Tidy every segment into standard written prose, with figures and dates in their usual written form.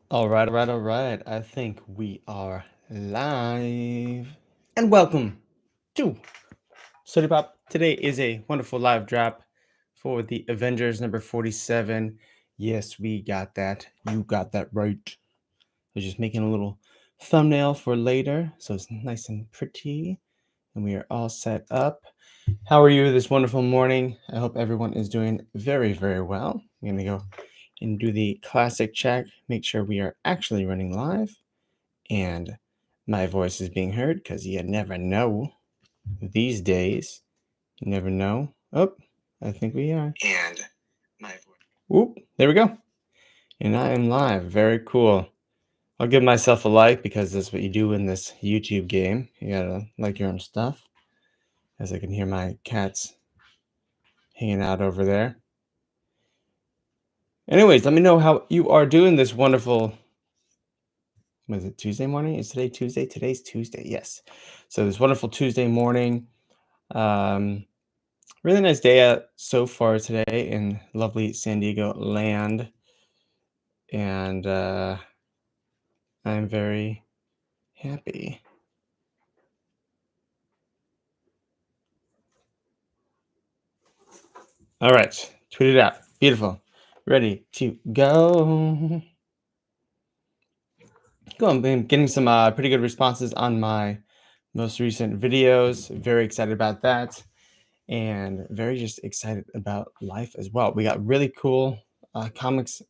All right, all right, all right. I think we are live. And welcome to Sodi Pop. Today is a wonderful live drop for the Avengers number 47. Yes, we got that. You got that right. I was just making a little thumbnail for later, so it's nice and pretty. And we are all set up. How are you this wonderful morning? I hope everyone is doing very, very well. I'm going to go and do the classic check, make sure we are actually running live and my voice is being heard, because you never know these days. You never know. Oh, I think we are. And my voice. Whoop, there we go. And I am live. Very cool. I'll give myself a like, because that's what you do in this YouTube game. You gotta like your own stuff. As I can hear my cats hanging out over there. Anyways, let me know how you are doing this wonderful. Was it Tuesday morning? Is today Tuesday? Today's Tuesday. Yes. So this wonderful Tuesday morning. Really nice day out so far today in lovely San Diego land. And I'm very happy. All right. Tweet it out. Beautiful. Ready to go. Cool. I've been getting some pretty good responses on my most recent videos. Very excited about that. And very just excited about life as well. We got really cool comics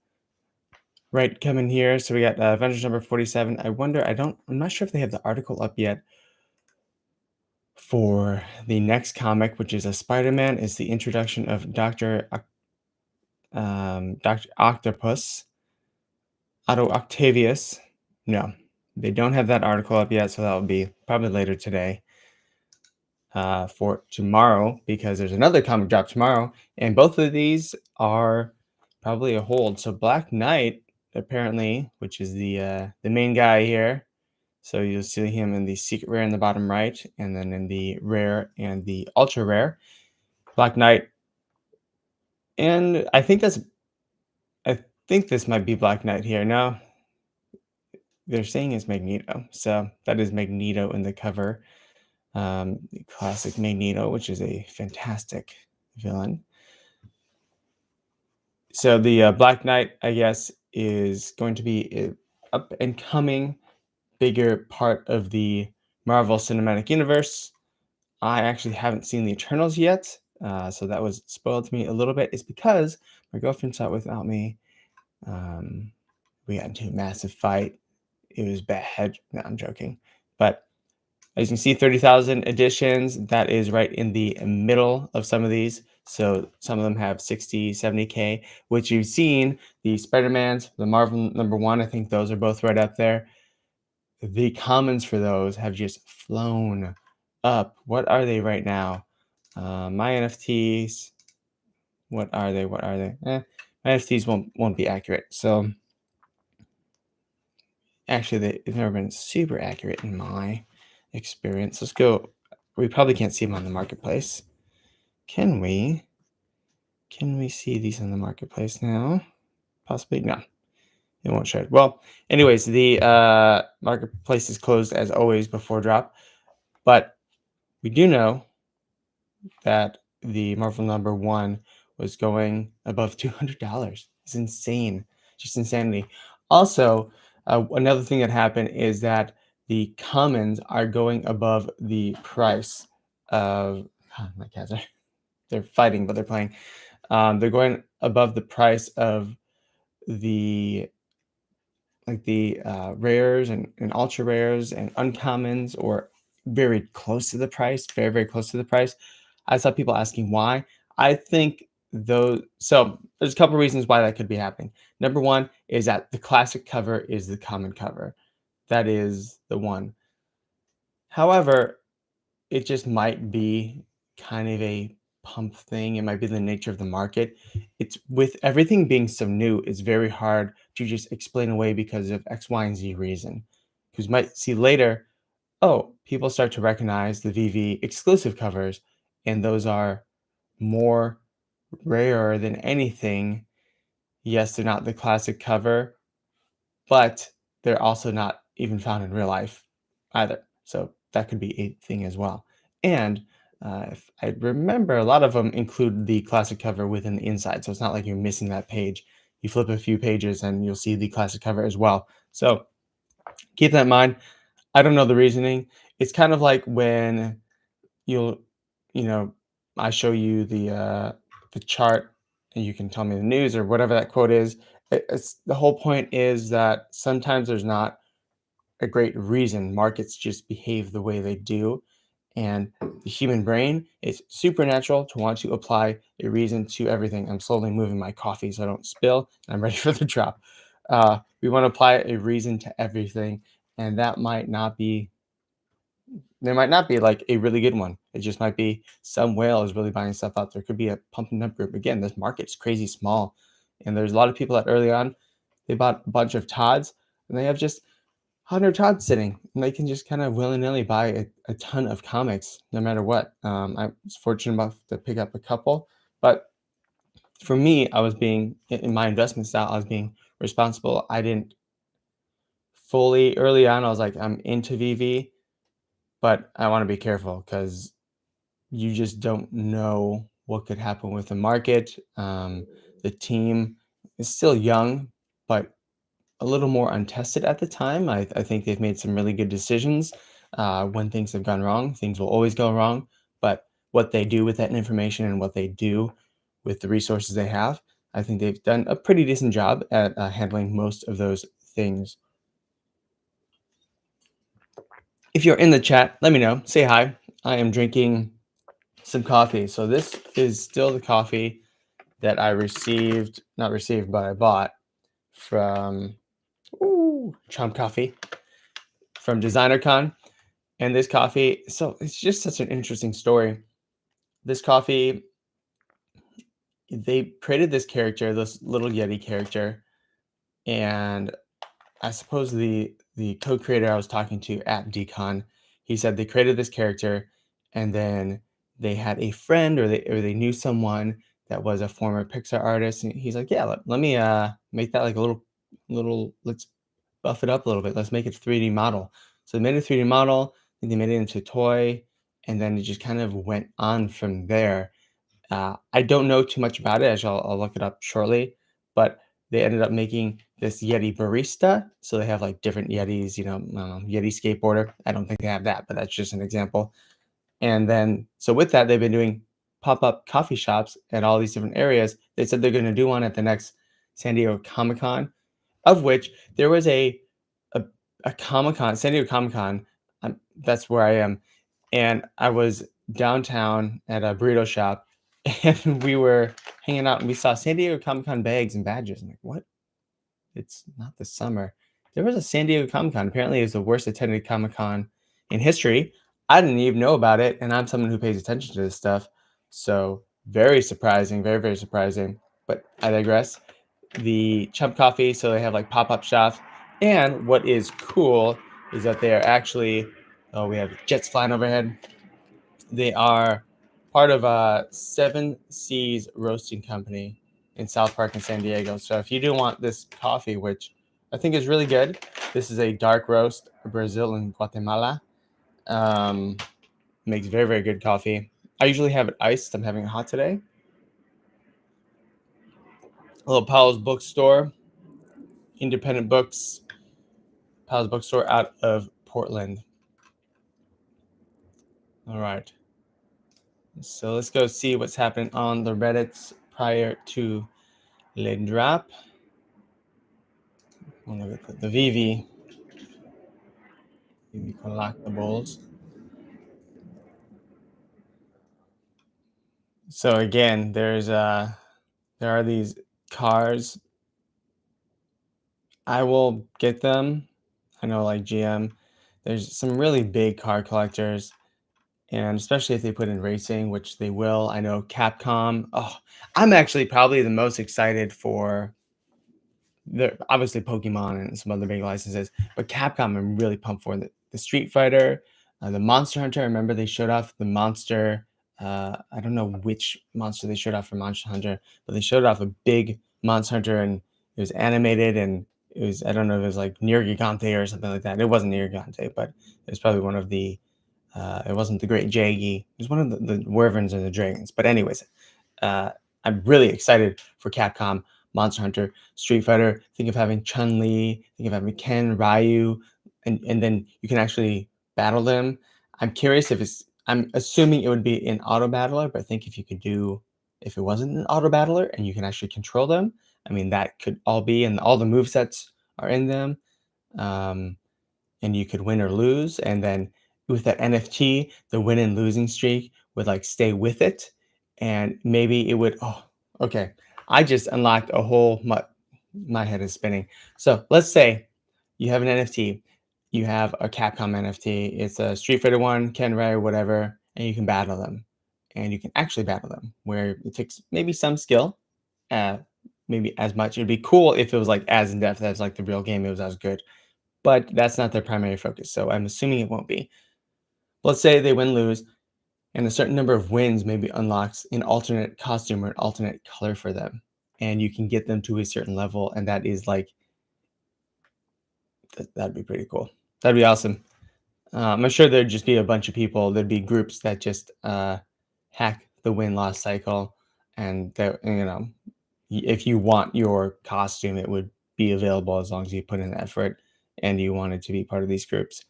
right coming here. So we got Avengers number 47. I'm not sure if they have the article up yet for the next comic, which is a Spider-Man, is the introduction of Dr. Octopus, Otto Octavius. No, they don't have that article up yet, so that will be probably later today. For tomorrow, because there's another comic drop tomorrow, and both of these are probably a hold. So Black Knight, apparently, which is the main guy here. So you'll see him in the secret rare in the bottom right, and then in the rare and the ultra rare, Black Knight. And I think this might be Black Knight here. No, they're saying it's Magneto. So that is Magneto in the cover. The classic Magneto, which is a fantastic villain. So the Black Knight, I guess, is going to be an up and coming bigger part of the Marvel Cinematic Universe. I actually haven't seen the Eternals yet, so that was spoiled to me a little bit. It's because my girlfriend saw it without me. We got into a massive fight. It was bad. No, I'm joking. But as you can see, 30,000 editions. That is right in the middle of some of these. So some of them have 60, 70K, which you've seen. The Spider-Mans, the Marvel #1, I think those are both right up there. The commons for those have just flown up. What are they right now? My NFTs, what are they? My NFTs won't be accurate. So actually, they've never been super accurate in my experience. Let's go. We probably can't see them on the marketplace. Can we? Can we see these on the marketplace now? Possibly. No, it won't show it. Well, anyways, the marketplace is closed as always before drop, but we do know that the Marvel #1 was going above $200. It's insane, just insanity. Also, another thing that happened is that the commons are going above the price of. God, my cats are they're fighting, but they're playing. They're going above the price of the rares and ultra rares and uncommons, or very close to the price, very, very close to the price. I saw people asking why. I think so there's a couple reasons why that could be happening. Number one is that the classic cover is the common cover. That is the one. However, it just might be kind of a pump thing. It might be the nature of the market. It's with everything being so new, it's very hard to just explain away because of X, Y, and Z reason. Because you might see later, oh, people start to recognize the VEVE exclusive covers, and those are more rare than anything. Yes, they're not the classic cover, but they're also not even found in real life either. So that could be a thing as well. And if I remember, a lot of them include the classic cover within the inside. So it's not like you're missing that page. You flip a few pages and you'll see the classic cover as well. So keep that in mind. I don't know the reasoning. It's kind of like when you'll, you know, I show you the chart and you can tell me the news or whatever that quote is. It's the whole point is that sometimes there's not a great reason markets just behave the way they do. And the human brain is supernatural to want to apply a reason to everything. I'm slowly moving my coffee so I don't spill. I'm ready for the drop. We want to apply a reason to everything, and that might not be there might not be like a really good one. It just might be some whale is really buying stuff out there. Could be a pump and dump group. Again, this market's crazy small. And there's a lot of people that early on, they bought a bunch of Todds and they have just 100 Todds sitting. And they can just kind of willy-nilly buy a ton of comics no matter what. I was fortunate enough to pick up a couple. But for me, I was being, in my investment style, I was being responsible. I didn't fully, early on, I was like, I'm into VV, but I want to be careful because you just don't know what could happen with the market. The team is still young, but a little more untested at the time. I think they've made some really good decisions. When things have gone wrong, things will always go wrong. But what they do with that information and what they do with the resources they have, I think they've done a pretty decent job at handling most of those things. If you're in the chat, let me know. Say hi. I am drinking some coffee. So this is still the coffee that I received, not received, but I bought from Chum Coffee from DesignerCon. And this coffee, so it's just such an interesting story. This coffee, they created this character, this little Yeti character, and I suppose the co-creator I was talking to at DCon, he said they created this character, and then they had a friend or they knew someone that was a former Pixar artist, and he's like, yeah, let me make that like a little let's buff it up a little bit. Let's make it a 3D model. So they made a 3D model, and they made it into a toy, and then it just kind of went on from there. I don't know too much about it, as I'll look it up shortly, but they ended up making this Yeti barista. So they have like different Yetis, Yeti skateboarder. I don't think they have that, but that's just an example. And then, so with that, they've been doing pop-up coffee shops at all these different areas. They said they're going to do one at the next San Diego Comic Con, of which there was a, a Comic Con, San Diego Comic Con. That's where I am. And I was downtown at a burrito shop and we were hanging out and we saw San Diego Comic Con bags and badges. I'm like, what? It's not the summer. There was a San Diego Comic Con. Apparently, it was the worst attended Comic Con in history. I didn't even know about it, and I'm someone who pays attention to this stuff. So very surprising, very, very surprising. But I digress. The Chump Coffee, so they have like pop-up shops. And what is cool is that they are actually, oh, we have jets flying overhead. They are part of a Seven Seas Roasting Company in South Park in San Diego. So if you do want this coffee, which I think is really good, this is a dark roast, Brazil and Guatemala. Makes very, very good coffee. I usually have it iced. I'm having it hot today. A little Powell's Bookstore, independent books, Powell's Bookstore out of Portland. All right. So let's go see what's happening on the Reddits prior to Le Drop. Look at the VEVE collectibles. So again, there are these cars. I will get them. I know like GM. There's some really big car collectors, and especially if they put in racing, which they will. I know Capcom. Oh, I'm actually probably the most excited for obviously Pokemon and some other big licenses, but Capcom I'm really pumped for the Street Fighter, the Monster Hunter. I remember they showed off the monster. I don't know which monster they showed off for Monster Hunter, but they showed off a big Monster Hunter and it was animated and it was, I don't know if it was like Near Gigante or something like that. It wasn't Near Gigante, but it was probably one of the it wasn't the Great Jaggy. It was one of the Wyverns and the Dragons. But anyways, uh, I'm really excited for Capcom, Monster Hunter, Street Fighter. Think of having Chun Li. Think of having Ken, Ryu, and then you can actually battle them. I'm curious if it's. I'm assuming it would be an auto battler, but I think if you could do, if it wasn't an auto battler and you can actually control them, I mean that could all be, and all the move sets are in them. Um, and you could win or lose. And then with that NFT, the win and losing streak would like stay with it. And maybe it would, oh, okay. I just unlocked a whole, my head is spinning. So let's say you have an NFT, you have a Capcom NFT, it's a Street Fighter one, Ken Ray, whatever, and you can battle them. And you can actually battle them where it takes maybe some skill, uh, maybe as much. It'd be cool if it was like as in depth as like the real game, it was as good, but that's not their primary focus. So I'm assuming it won't be. Let's say they win, lose, and a certain number of wins maybe unlocks an alternate costume or an alternate color for them. And you can get them to a certain level. And that is like, that'd be pretty cool. That'd be awesome. I'm sure there'd just be a bunch of people. There'd be groups that just hack the win loss cycle. And, if you want your costume, it would be available as long as you put in the effort and you wanted to be part of these groups.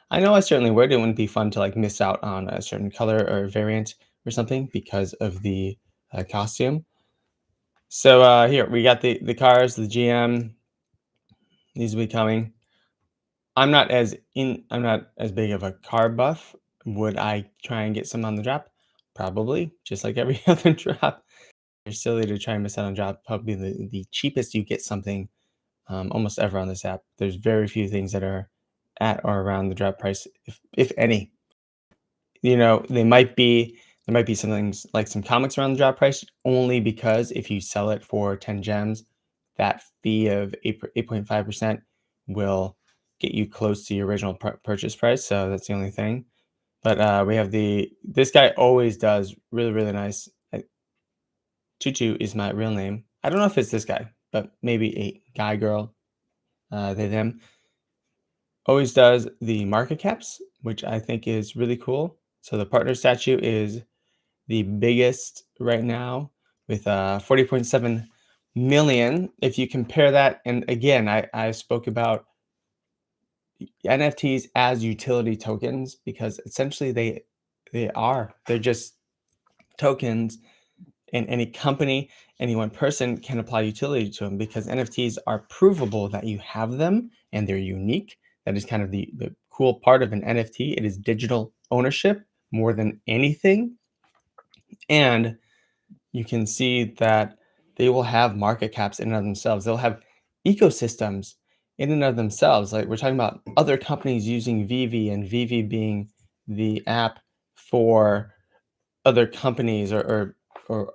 I know I certainly would. It wouldn't be fun to like miss out on a certain color or variant or something because of the costume. So here we got the cars, the GM. These will be coming. I'm not as big of a car buff. Would I try and get some on the drop? Probably, just like every other drop. It's silly to try and miss out on drop. Probably the cheapest you get something almost ever on this app. There's very few things that are at or around the drop price, if any. There might be some things like some comics around the drop price only because if you sell it for 10 gems, that fee of 8.5% will get you close to your original purchase price. So that's the only thing. But we have this guy always does really, really nice. Tutu is my real name. I don't know if it's this guy, but maybe a guy, girl, they, them. Always does the market caps, which I think is really cool. So the partner statue is the biggest right now with 40.7 million. If you compare that, and again, I spoke about NFTs as utility tokens because essentially they're just tokens, and any company, any one person can apply utility to them because NFTs are provable that you have them and they're unique. That is kind of the cool part of an NFT. It is digital ownership more than anything. And you can see that they will have market caps in and of themselves. They'll have ecosystems in and of themselves. Like we're talking about other companies using VEVE and VEVE being the app for other companies, or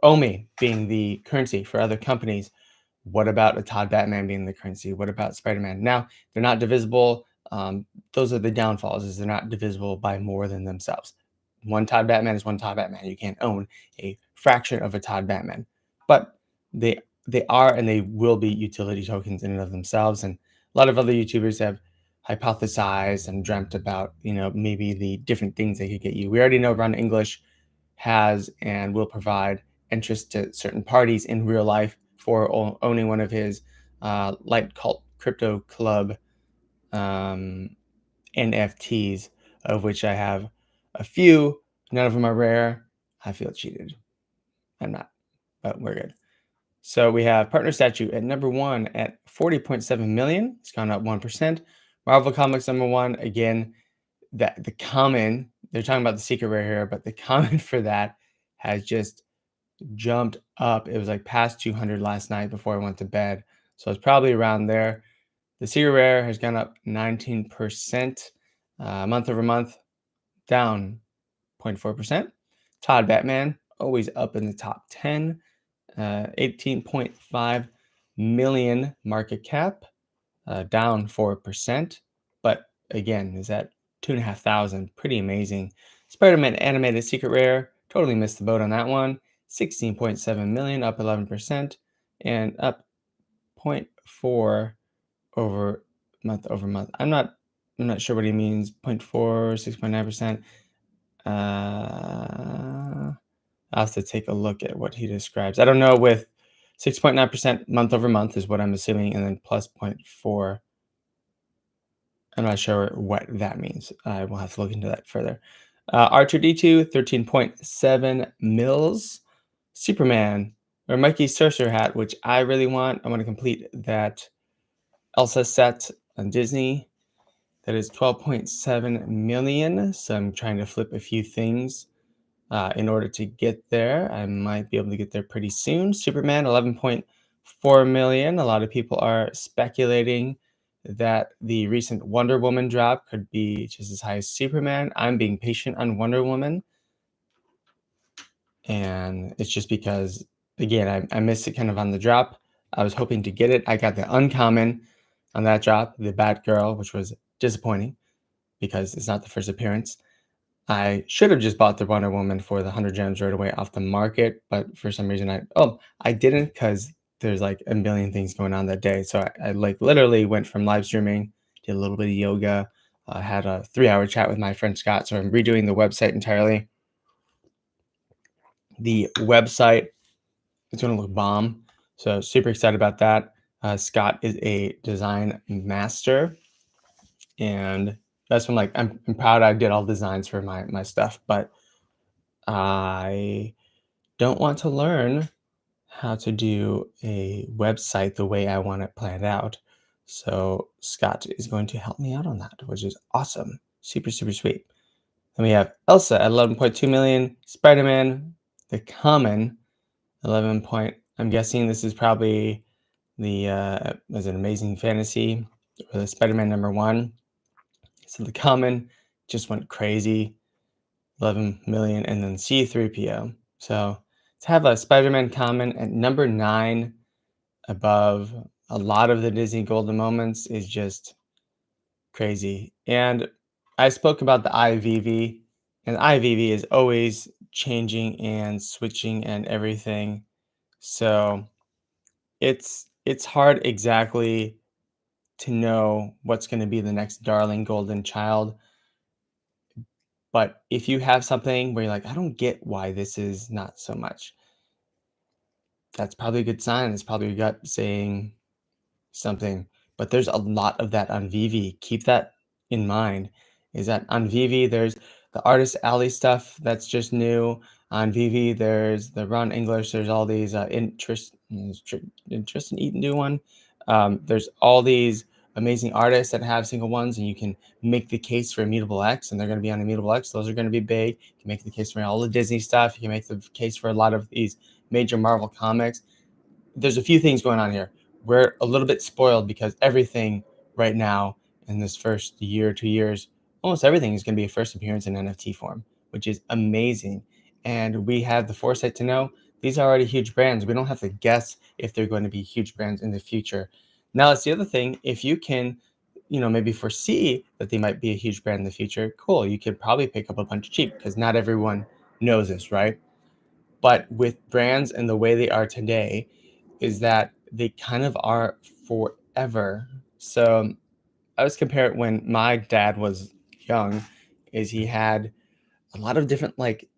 OMI being the currency for other companies. What about a Todd Batman being the currency? What about Spider-Man? Now, they're not divisible. Those are the downfalls, is they're not divisible by more than themselves. One Todd Batman is one Todd Batman. You can't own a fraction of a Todd Batman. But they are and they will be utility tokens in and of themselves. And a lot of other YouTubers have hypothesized and dreamt about, maybe the different things they could get you. We already know Ron English has and will provide interest to certain parties in real life for owning one of his light cult crypto club NFTs, of which I have a few. None of them are rare. I feel cheated. I'm not, but we're good. So we have Partner Statue at number 1 at 40.7 million. It's gone up 1%. Marvel Comics number 1, again, that the common, they're talking about the secret rare here, but the common for that has just jumped up. It was like past 200 last night before I went to bed. So it's probably around there. The secret rare has gone up 19%, month over month, down 0.4%. Todd Batman, always up in the top 10, 18.5 million market cap, down 4%. But again, is that 2,500? Pretty amazing. Spider-Man animated secret rare, totally missed the boat on that one. 16.7 million, up 11%, and up 0.4 over month over month. I'm not sure what he means. 0.4, 6.9%. I'll have to take a look at what he describes. I don't know with 6.9% month over month is what I'm assuming, and then plus zero point 0.4. I'm not sure what that means. I will have to look into that further. R2D2, 13.7 mils. Superman, or Mikey Sorcerer hat, which I really want. I want to complete that Elsa set on Disney. That is 12.7 million. So I'm trying to flip a few things in order to get there. I might be able to get there pretty soon. Superman, 11.4 million. A lot of people are speculating that the recent Wonder Woman drop could be just as high as Superman. I'm being patient on Wonder Woman. And it's just because, again, I missed it kind of on the drop. I was hoping to get it. I got the uncommon on that drop, the Batgirl, which was disappointing because it's not the first appearance. I should have just bought the Wonder Woman for the 100 gems right away off the market, but for some reason I didn't because there's like a million things going on that day. So I like literally went from live streaming, did a little bit of yoga, had a 3-hour chat with my friend Scott. So I'm redoing the website entirely. The website is going to look bomb. So super excited about that. Scott is a design master, and that's when I'm proud I did all designs for my stuff, but I don't want to learn how to do a website the way I want it planned out. So Scott is going to help me out on that, which is awesome. Super, super sweet. Then we have Elsa at 11.2 million, Spider-Man, the common, 11 point. I'm guessing this is probably the was an Amazing Fantasy or the Spider-Man #1. So the common just went crazy, 11 million, and then C3PO. So to have a Spider-Man common at #9 above a lot of the Disney Golden Moments is just crazy. And I spoke about the IVV, and IVV is always changing and switching and everything. So it's hard exactly to know what's going to be the next darling golden child. But if you have something where you're like, I don't get why this is not so much, that's probably a good sign. It's probably your gut saying something. But there's a lot of that on VV. Keep that in mind. Is that on VV, there's the Artist Alley stuff that's just new. On VV, there's the Ron English. There's all these Tristan Eaton do one. There's all these amazing artists that have single ones, and you can make the case for Immutable X, and they're going to be on Immutable X. Those are going to be big. You can make the case for all the Disney stuff. You can make the case for a lot of these major Marvel comics. There's a few things going on here. We're a little bit spoiled because everything right now in this first year, 2 years, almost everything is going to be a first appearance in NFT form, which is amazing. And we have the foresight to know these are already huge brands. We don't have to guess if they're going to be huge brands in the future. Now, that's the other thing. If you can, maybe foresee that they might be a huge brand in the future, cool. You could probably pick up a bunch cheap because not everyone knows this, right? But with brands and the way they are today, is that they kind of are forever. So I was comparing when my dad was young, is he had a lot of different like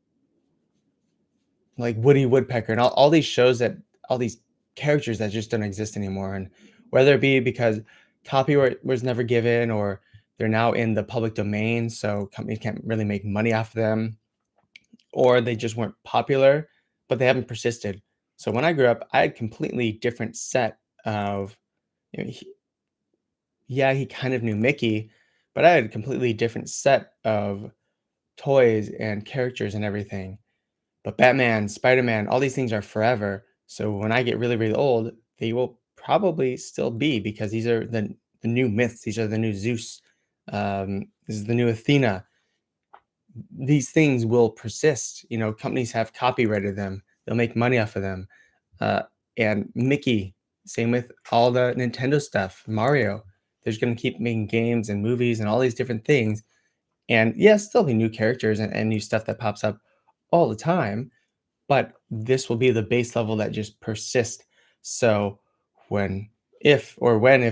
Woody Woodpecker and all these shows that all these characters that just don't exist anymore. And whether it be because copyright was never given or they're now in the public domain, so companies can't really make money off of them, or they just weren't popular, but they haven't persisted. So when I grew up, I had completely different set of, he kind of knew Mickey, but I had a completely different set of toys and characters and everything. But Batman, Spider-Man, all these things are forever. So when I get really, really old, they will probably still be because these are the new myths. These are the new Zeus. This is the new Athena. These things will persist. Companies have copyrighted them. They'll make money off of them. Uh, and Mickey, same with all the Nintendo stuff. Mario, there's going to keep making games and movies and all these different things. And yes, there'll be new characters and new stuff that pops up all the time. But this will be the base level that just persists. So when if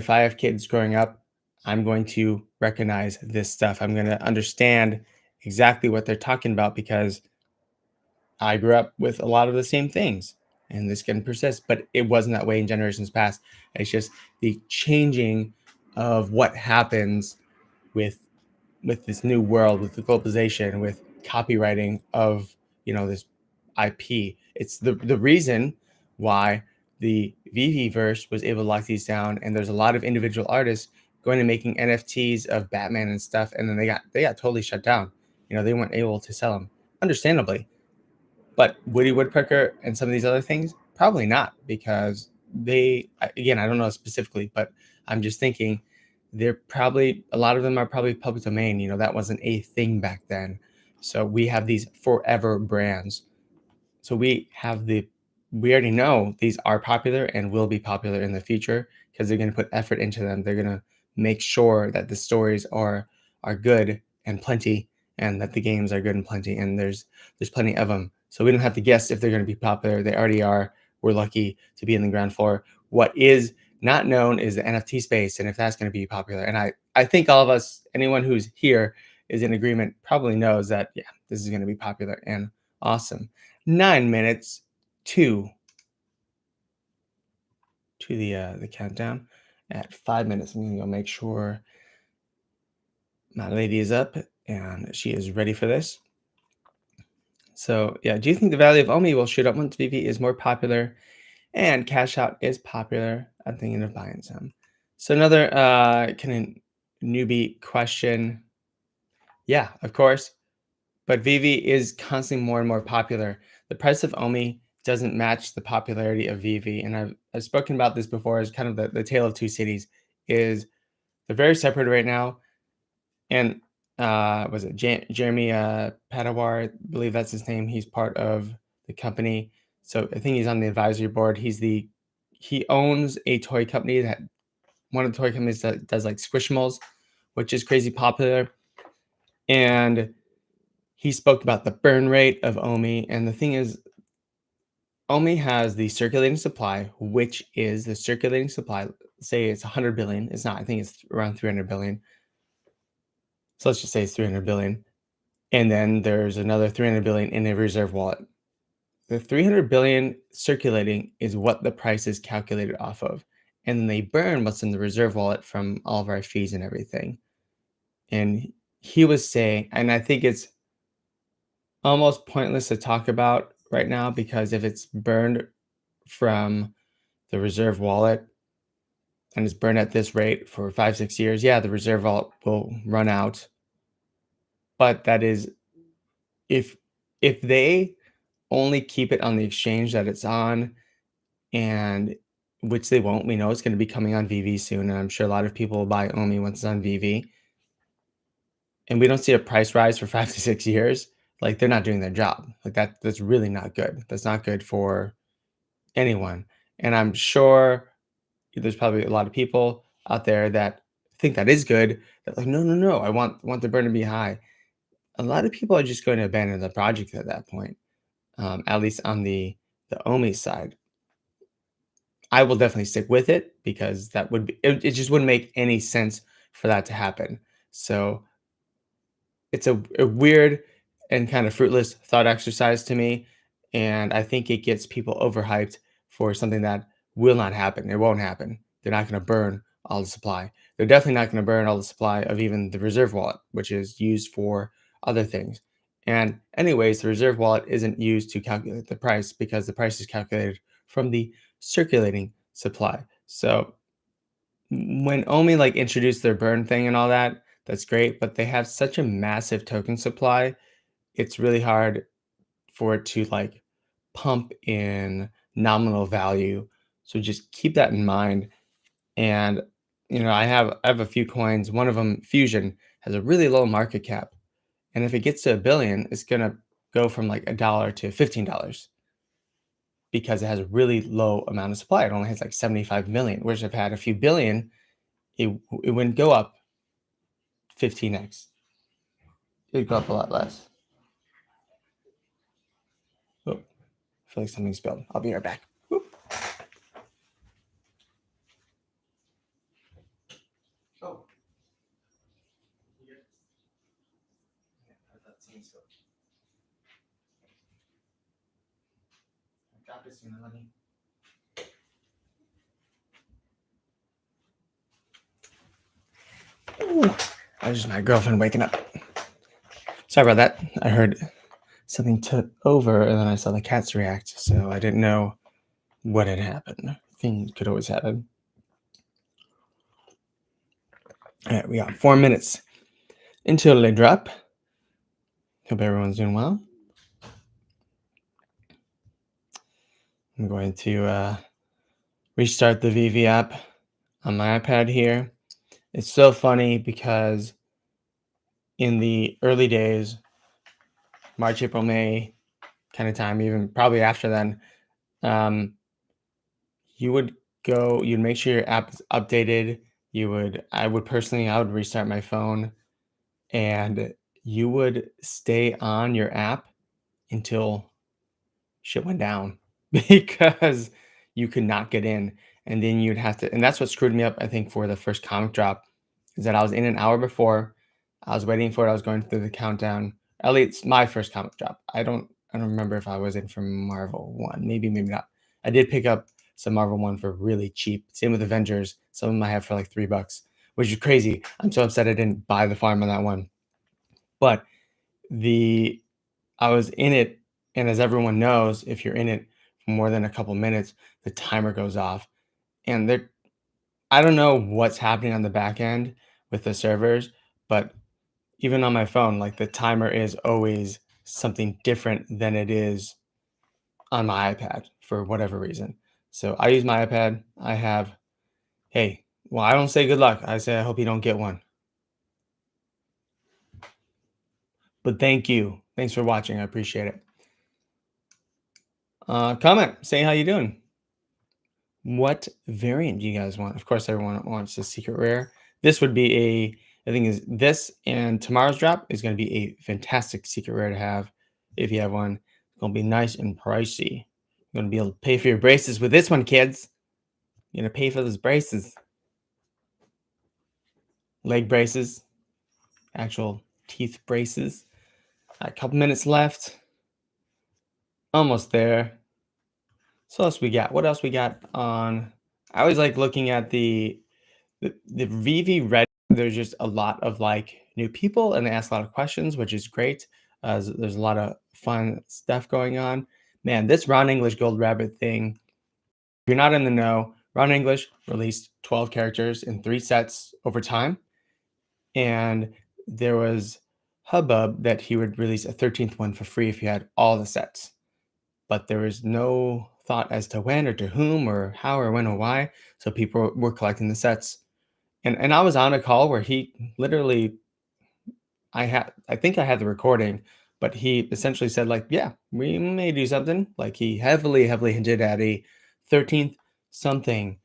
I have kids growing up, I'm going to recognize this stuff. I'm going to understand exactly what they're talking about because I grew up with a lot of the same things and this can persist, but it wasn't that way in generations past. It's just the changing of what happens with this new world, with the globalization, with copywriting of this IP. It's the reason why the VV verse was able to lock these down, and there's a lot of individual artists going and making NFTs of Batman and stuff, and then they got totally shut down. They weren't able to sell them, understandably. But Woody Woodpecker and some of these other things, probably not, because again, I don't know specifically, but I'm just thinking they're probably, a lot of them are probably public domain. That wasn't a thing back then. So we have these forever brands. So we already know these are popular and will be popular in the future because they're going to put effort into them. They're going to make sure that the stories are good and plenty, and that the games are good and plenty, and there's plenty of them. So we don't have to guess if they're going to be popular. They already are. We're lucky to be in the ground floor. What is not known is the NFT space and if that's going to be popular. And I think all of us, anyone who's here, is in agreement, probably knows that, yeah, this is going to be popular and awesome. 9 minutes to the countdown. At 5 minutes, I'm gonna go make sure my lady is up and she is ready for this. So yeah, do you think the value of Omi will shoot up once VV is more popular and cash out is popular? I'm thinking of buying some. So another kind of newbie question. Yeah, of course. But VV is constantly more and more popular. The price of Omi doesn't match the popularity of VV. And I've spoken about this before as kind of the tale of two cities. Is they're very separated right now. And was it Jeremy Padawar? I believe that's his name. He's part of the company. So I think he's on the advisory board. He owns a toy company, that one of the toy companies that does like Squishmallows, which is crazy popular. And he spoke about the burn rate of Omi. And the thing is, Omi has the circulating supply, which is the circulating supply. Say it's 100 billion. It's not. I think it's around 300 billion. So let's just say it's 300 billion. And then there's another 300 billion in a reserve wallet. The 300 billion circulating is what the price is calculated off of. And then they burn what's in the reserve wallet from all of our fees and everything. And he was saying, and I think it's almost pointless to talk about right now, because if it's burned from the reserve wallet and it's burned at this rate for 5-6 years, yeah, the reserve wallet will run out. But that is if they only keep it on the exchange that it's on, and which they won't. We know it's going to be coming on VV soon, and I'm sure a lot of people will buy Omi once it's on VV. And we don't see a price rise for 5 to 6 years. Like, they're not doing their job. Like, that's really not good. That's not good for anyone. And I'm sure there's probably a lot of people out there that think that is good. That like, no, no, no. I want the burn to be high. A lot of people are just going to abandon the project at that point. At least on the Omi side. I will definitely stick with it because that would be it just wouldn't make any sense for that to happen. So it's a weird and kind of fruitless thought exercise to me, and I think it gets people overhyped for something that will not happen. It won't happen. They're not going to burn all the supply. They're definitely not going to burn all the supply of even the reserve wallet, which is used for other things. And anyways, the reserve wallet isn't used to calculate the price because the price is calculated from the circulating supply. So when Omi like introduced their burn thing and all that, that's great, but they have such a massive token supply, it's really hard for it to like pump in nominal value. So just keep that in mind. And I have a few coins. One of them, Fusion, has a really low market cap. And if it gets to 1 billion, it's gonna go from like $1 to $15 because it has a really low amount of supply. It only has like 75 million. Whereas if it had a few billion, it wouldn't go up 15x. It'd go up a lot less. Oh, I feel like something spilled. I'll be right back. Whoop. Ooh, that was just my girlfriend waking up. Sorry about that. I heard something tip over and then I saw the cats react, so I didn't know what had happened. Things could always happen. All right, we got 4 minutes until they drop. Hope everyone's doing well. I'm going to restart the VEVE app on my iPad here. It's so funny because in the early days, March, April, May kind of time, even probably after then, um, you would you'd make sure your app is updated. I would restart my phone and you would stay on your app until shit went down because you could not get in. And then you'd have to, and that's what screwed me up, I think, for the first comic drop, is that I was in an hour before. I was waiting for it. I was going through the countdown. At least my first comic drop. I don't remember if I was in for Marvel 1. Maybe, maybe not. I did pick up some Marvel 1 for really cheap. Same with Avengers. Some of them I have for like $3, which is crazy. I'm so upset I didn't buy the farm on that one. But the I was in it, and as everyone knows, if you're in it for more than a couple minutes, the timer goes off. And I don't know what's happening on the back end with the servers, but even on my phone, like the timer is always something different than it is on my iPad for whatever reason. So I use my iPad. I have, hey, well, I don't say good luck. I say I hope you don't get one. But thank you. Thanks for watching. I appreciate it. Comment saying how you doing. What variant do you guys want? Of course, everyone wants a secret rare. This would be I think is this and tomorrow's drop is going to be a fantastic secret rare to have if you have one. It's going to be nice and pricey. You're going to be able to pay for your braces with this one, kids. You're going to pay for those braces. Leg braces, actual teeth braces. A couple minutes left. Almost there. So what else we got? What else we got on? I always like looking at the VV Reddit. There's just a lot of like new people and they ask a lot of questions, which is great. There's a lot of fun stuff going on. Man, this Ron English Gold Rabbit thing, if you're not in the know, Ron English released 12 characters in 3 sets over time. And there was hubbub that he would release a 13th one for free if you had all the sets. But there was no thought as to when or to whom or how or when or why. So people were collecting the sets. And I was on a call where he literally I think I had the recording, but he essentially said like, yeah, we may do something. Like he heavily hinted at a 13th something.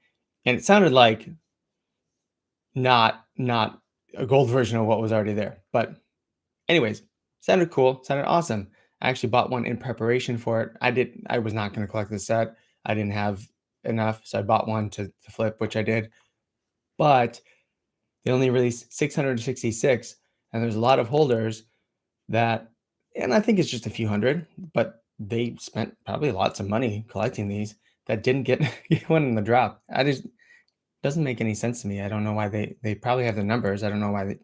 And it sounded like not a gold version of what was already there. But anyways, sounded cool, sounded awesome. I actually bought one in preparation for it. I was not going to collect the set. I didn't have enough, so I bought one to flip, which I did. But they only released 666, and there's a lot of holders that, and I think it's just a few hundred, but they spent probably lots of money collecting these that didn't get, get one in the drop. I just doesn't make any sense to me. I don't know why they probably have the numbers. I don't know why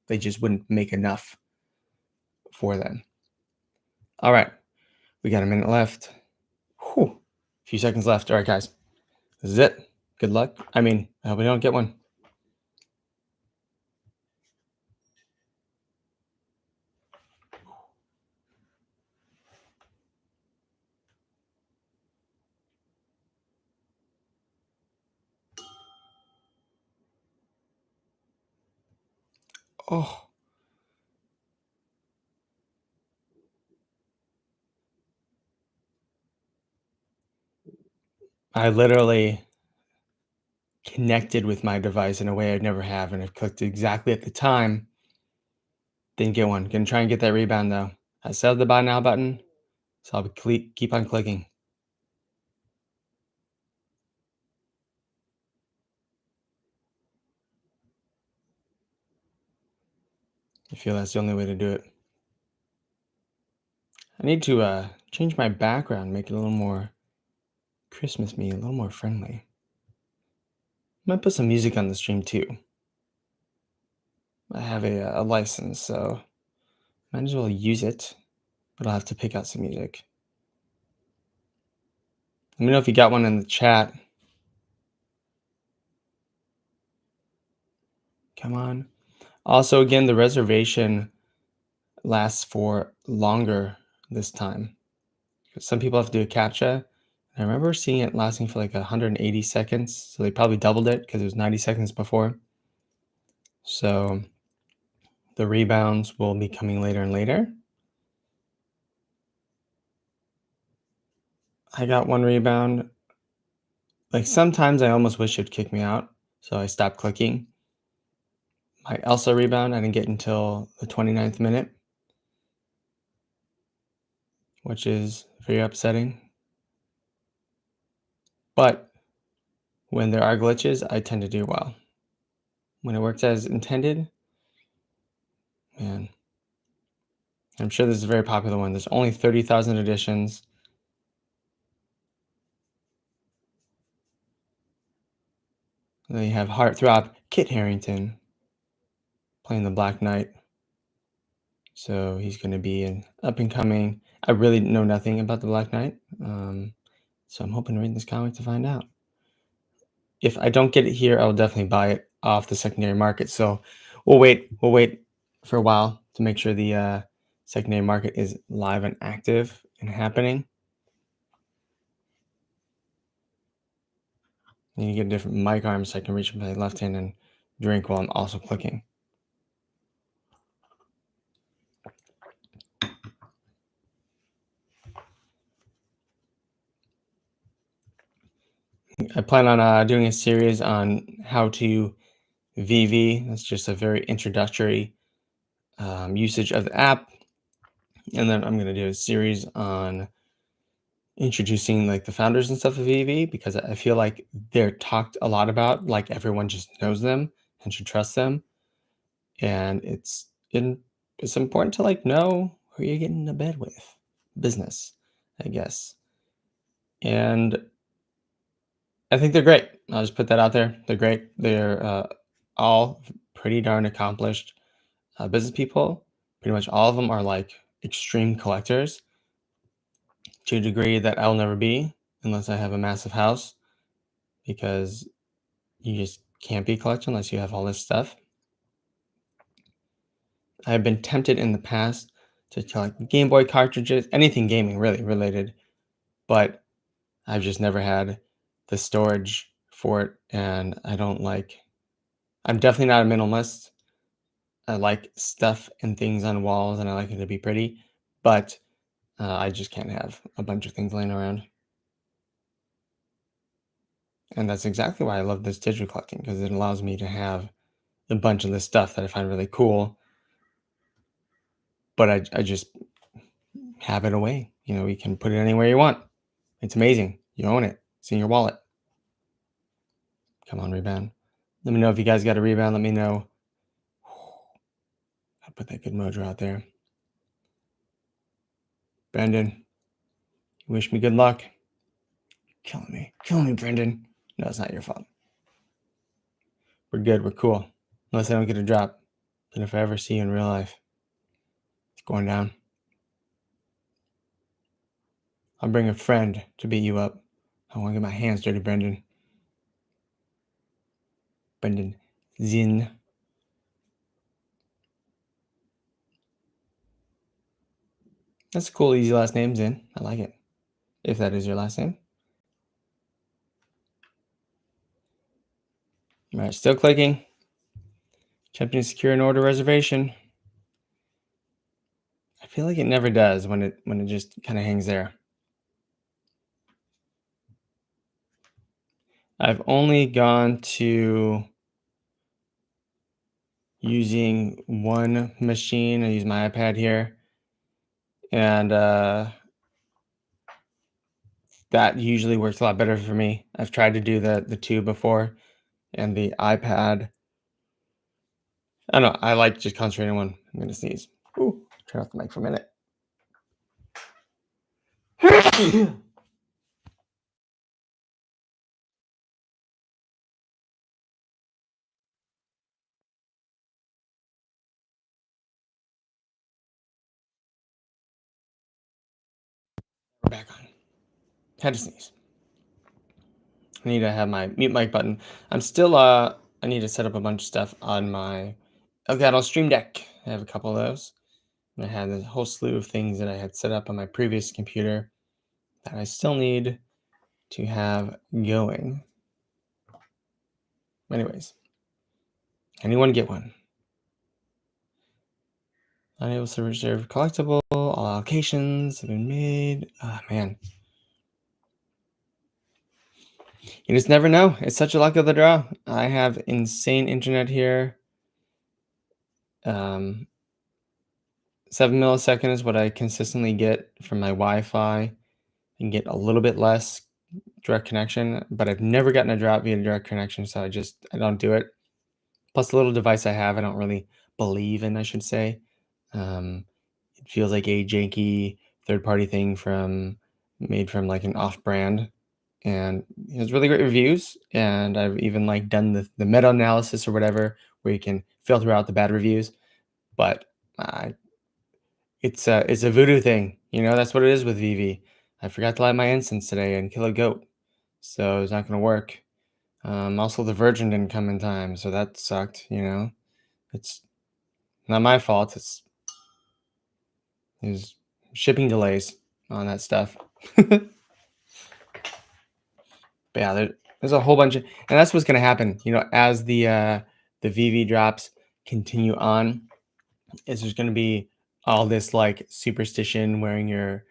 they just wouldn't make enough for them. All right, we got a minute left. Whew, a few seconds left. All right, guys, this is it. Good luck. I mean, I hope we don't get one. Oh, I literally connected with my device in a way I'd never have, and I clicked exactly at the time. Didn't get one. Gonna try and get that rebound though. I still have the buy now button, so I'll keep on clicking. I feel that's the only way to do it. I need to change my background, make it a little more Christmas-me, a little more friendly. Might put some music on the stream too. I have a license, so might as well use it, but I'll have to pick out some music. Let me know if you got one in the chat. Come on. Also, again, the reservation lasts for longer this time. Some people have to do a CAPTCHA. I remember seeing it lasting for like 180 seconds, so they probably doubled it because it was 90 seconds before. So the rebounds will be coming later and later. I got one rebound. Like sometimes I almost wish it'd kick me out, so I stopped clicking. My Elsa rebound I didn't get until the 29th minute, which is very upsetting. But when there are glitches, I tend to do well. When it works as intended, man, I'm sure this is a very popular one. There's only 30,000 editions. And then you have Heartthrob Kit Harington playing the Black Knight. So he's going to be an up and coming. I really know nothing about the Black Knight. So I'm hoping to read this comic to find out. If I don't get it here, I'll definitely buy it off the secondary market. So we'll wait for a while to make sure the secondary market is live and active and happening. And you get a different mic arm so I can reach with my left hand and drink while I'm also clicking. I plan on doing a series on how to VEVE. That's just a very introductory usage of the app. And then I'm going to do a series on introducing like the founders and stuff of VEVE because I feel like they're talked a lot about, like everyone just knows them and should trust them. And it's important to like know who you're getting into bed with. Business, I guess. And I think they're great. I'll just put that out there. They're great. They're all pretty darn accomplished business people. Pretty much all of them are like extreme collectors to a degree that I'll never be unless I have a massive house, because you just can't be a collector unless you have all this stuff. I've been tempted in the past to collect Game Boy cartridges, anything gaming really related, but I've just never had the storage for it, and I'm definitely not a minimalist. I like stuff and things on walls, and I like it to be pretty, but I just can't have a bunch of things laying around. And that's exactly why I love this digital collecting, because it allows me to have a bunch of this stuff that I find really cool, but I just have it away. You know, you can put it anywhere you want. It's amazing. You own it. It's in your wallet. Come on, rebound. Let me know if you guys got a rebound. Let me know. I put that good mojo out there. Brendan, you wish me good luck. Killing me, Brendan. No, it's not your fault. We're good. We're cool. Unless I don't get a drop. And if I ever see you in real life, it's going down. I'll bring a friend to beat you up. I want to get my hands dirty, Brendan. Brendan Zinn. That's a cool, easy last name, Zinn. I like it. If that is your last name. All right, still clicking. Attempting to secure an order reservation. I feel like it never does when it just kind of hangs there. I've only gone to using one machine. I use my iPad here, and that usually works a lot better for me. I've tried to do the two before, and the iPad. I don't know. I like just concentrating on one. I'm gonna sneeze. Ooh, turn off the mic for a minute. We're back on. Had to sneeze. I need to have my mute mic button. I'm still I need to set up a bunch of stuff on my Elgato Stream Deck. I have a couple of those. And I had a whole slew of things that I had set up on my previous computer that I still need to have going. Anyways, anyone get one? Unable to reserve collectible. All allocations have been made. Ah, man. You just never know. It's such a luck of the draw. I have insane internet here. 7 milliseconds is what I consistently get from my Wi-Fi. And get a little bit less direct connection, but I've never gotten a drop via direct connection, so I don't do it. Plus, the little device I have, I don't really believe in, I should say. It feels like a janky third-party thing made from like an off-brand, and it has really great reviews. And I've even like done the meta analysis or whatever, where you can filter out the bad reviews. But it's a voodoo thing, That's what it is with VEVE. I forgot to light my incense today and kill a goat, so it's not going to work. Also, the Virgin didn't come in time, so that sucked. It's not my fault. There's shipping delays on that stuff. But yeah, there's a whole bunch of, and that's what's going to happen. As the VEVE drops continue on, is there's going to be all this like superstition, wearing your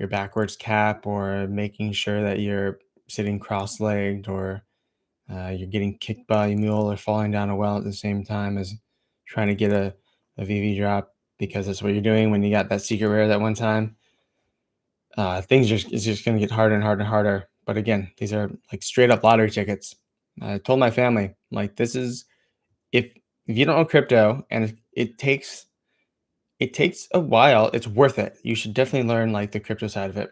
backwards cap, or making sure that you're sitting cross-legged, or you're getting kicked by a mule or falling down a well at the same time as trying to get a VEVE drop, because that's what you're doing when you got that secret rare that one time. It's just going to get harder and harder and harder. But again, these are like straight up lottery tickets. I told my family, like, this is, if you don't know crypto, and it takes a while, it's worth it. You should definitely learn like the crypto side of it,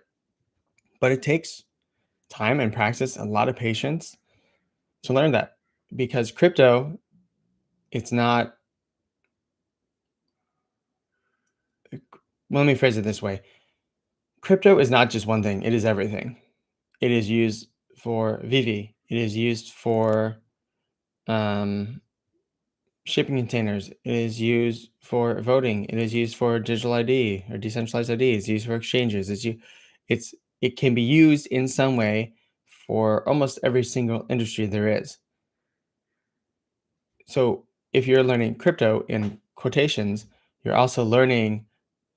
but it takes time and practice, a lot of patience to learn that, because crypto, it's not, well, let me phrase it this way. Crypto is not just one thing. It is everything. It is used for VV. It is used for shipping containers. It is used for voting. It is used for digital ID or decentralized ID. It's used for exchanges. It can be used in some way for almost every single industry there is. So if you're learning crypto in quotations, you're also learning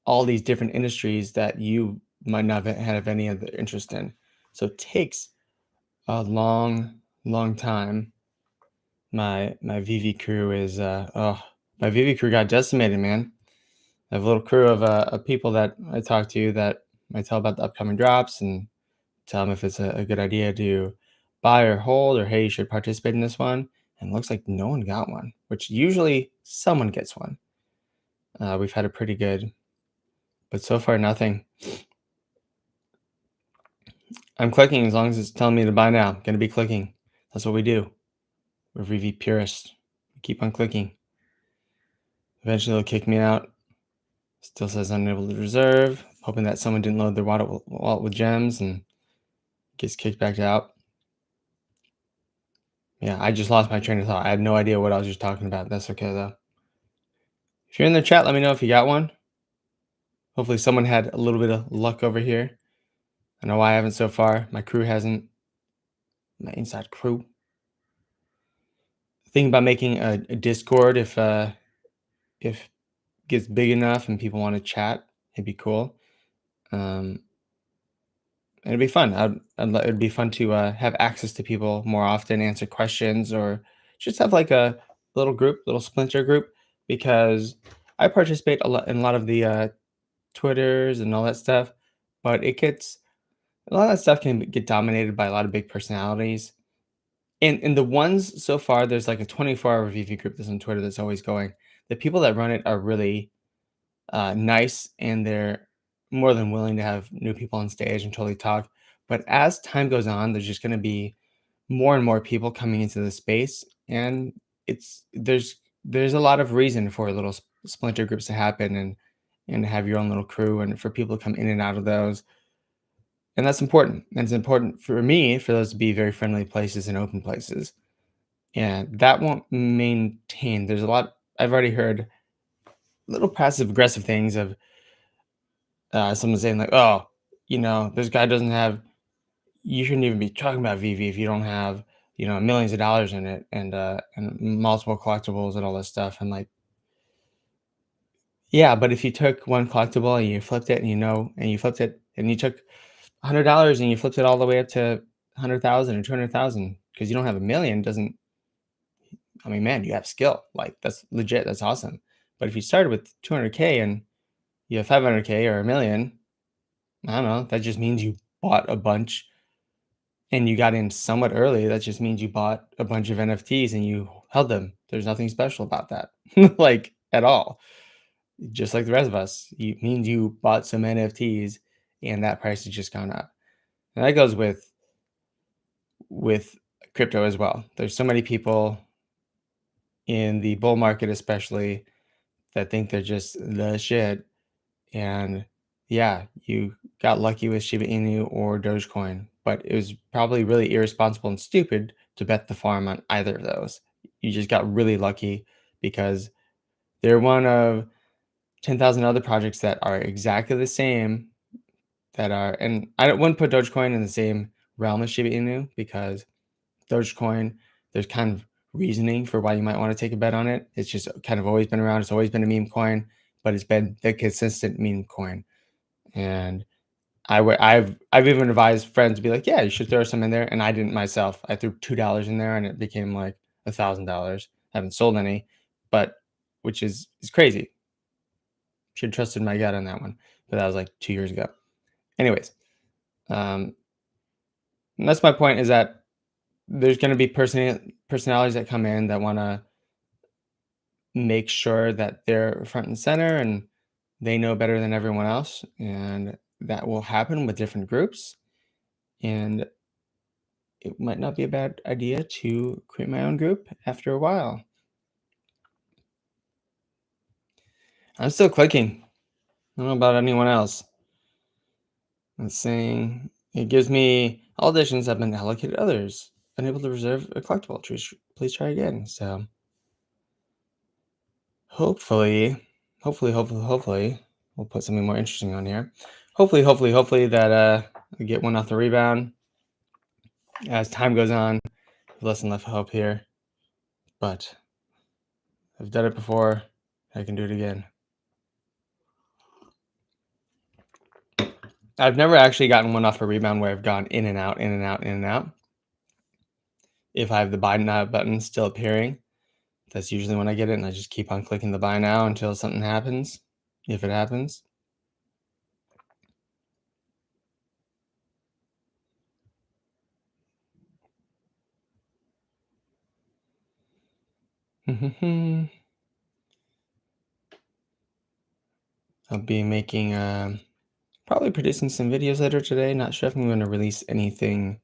all these different industries that you might not have any other interest in. So it takes a long, long time. My VV crew is my VV crew got decimated, man. I have a little crew of people that I talk to that I tell about the upcoming drops and tell them if it's a good idea to buy or hold, or hey, you should participate in this one. And it looks like no one got one, which usually someone gets one. We've had a pretty good, but so far nothing. I'm clicking as long as it's telling me to buy now. I'm going to be clicking. That's what we do. We're VV purists. We keep on clicking. Eventually they'll kick me out. Still says unable to reserve. Hoping that someone didn't load their wallet with gems and gets kicked back out. Yeah, I just lost my train of thought. I had no idea what I was just talking about. That's okay though. If you're in the chat, let me know if you got one. Hopefully someone had a little bit of luck over here. I know I haven't so far. My crew hasn't. My inside crew. Thinking about making a Discord if it gets big enough and people want to chat. It'd be cool. It'd be fun. It'd be fun to have access to people more often, answer questions, or just have like a little splinter group. Because I participate in a lot of the Twitters and all that stuff, but a lot of that stuff can get dominated by a lot of big personalities. And the ones so far, there's like a 24-hour VV group that's on Twitter that's always going. The people that run it are really nice, and they're more than willing to have new people on stage and totally talk. But as time goes on, there's just going to be more and more people coming into the space, and there's a lot of reason for little splinter groups to happen, and have your own little crew, and for people to come in and out of those. And that's important. And it's important for me for those to be very friendly places and open places. And that won't maintain. There's a lot I've already heard little passive aggressive things of someone saying like, "Oh, this guy doesn't have. You shouldn't even be talking about VV if you don't have, millions of dollars in it, and multiple collectibles and all this stuff." And like, yeah, but if you took one collectible and you flipped it, and you flipped it, and you took $100 and you flipped it all the way up to 100,000 or 200,000 because you don't have a million, doesn't. I mean, man, you have skill. Like, that's legit. That's awesome. But if you started with 200K and you have 500K or a million, I don't know. That just means you bought a bunch and you got in somewhat early. That just means you bought a bunch of NFTs and you held them. There's nothing special about that, like at all. Just like the rest of us, it means you bought some NFTs and that price has just gone up. And that goes with crypto as well. There's so many people in the bull market, especially, that think they're just the shit. And yeah, you got lucky with Shiba Inu or Dogecoin, but it was probably really irresponsible and stupid to bet the farm on either of those. You just got really lucky because they're one of 10,000 other projects that are exactly the same and wouldn't put Dogecoin in the same realm as Shiba Inu because Dogecoin, there's kind of reasoning for why you might want to take a bet on it. It's just kind of always been around. It's always been a meme coin, but it's been the consistent meme coin. And I've even advised friends to be like, yeah, you should throw some in there. And I didn't myself. I threw $2 in there and it became like $1,000. I haven't sold any, but which is crazy. Should have trusted my gut on that one. But that was like 2 years ago. Anyways, and that's my point, is that there's going to be personalities that come in that want to make sure that they're front and center and they know better than everyone else. And that will happen with different groups. And it might not be a bad idea to create my own group after a while. I'm still clicking. I don't know about anyone else. It's saying it gives me all editions have been allocated to others. Unable to reserve a collectible. Please try again. So hopefully, we'll put something more interesting on here. Hopefully that we get one off the rebound as time goes on. Less and less hope here, but I've done it before. I can do it again. I've never actually gotten one off a rebound where I've gone in and out, in and out, in and out. If I have the buy now button still appearing, that's usually when I get it, and I just keep on clicking the buy now until something happens, if it happens. I'll be making, probably producing some videos later today. Not sure if I'm going to release anything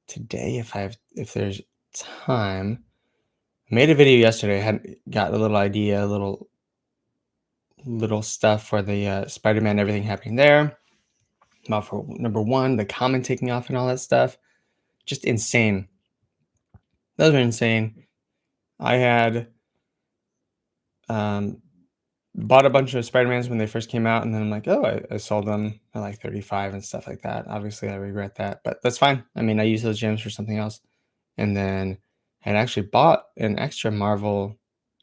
today if there's time. I made a video yesterday. I had got a little idea, little stuff for the Spider-Man, everything happening there. About for number one, the common taking off and all that stuff. Just insane. Those are insane. I had bought a bunch of Spider-Mans when they first came out, and then I'm like, oh, I sold them at like 35 and stuff like that. Obviously, I regret that, but that's fine. I mean, I use those gems for something else. And then I had actually bought an extra Marvel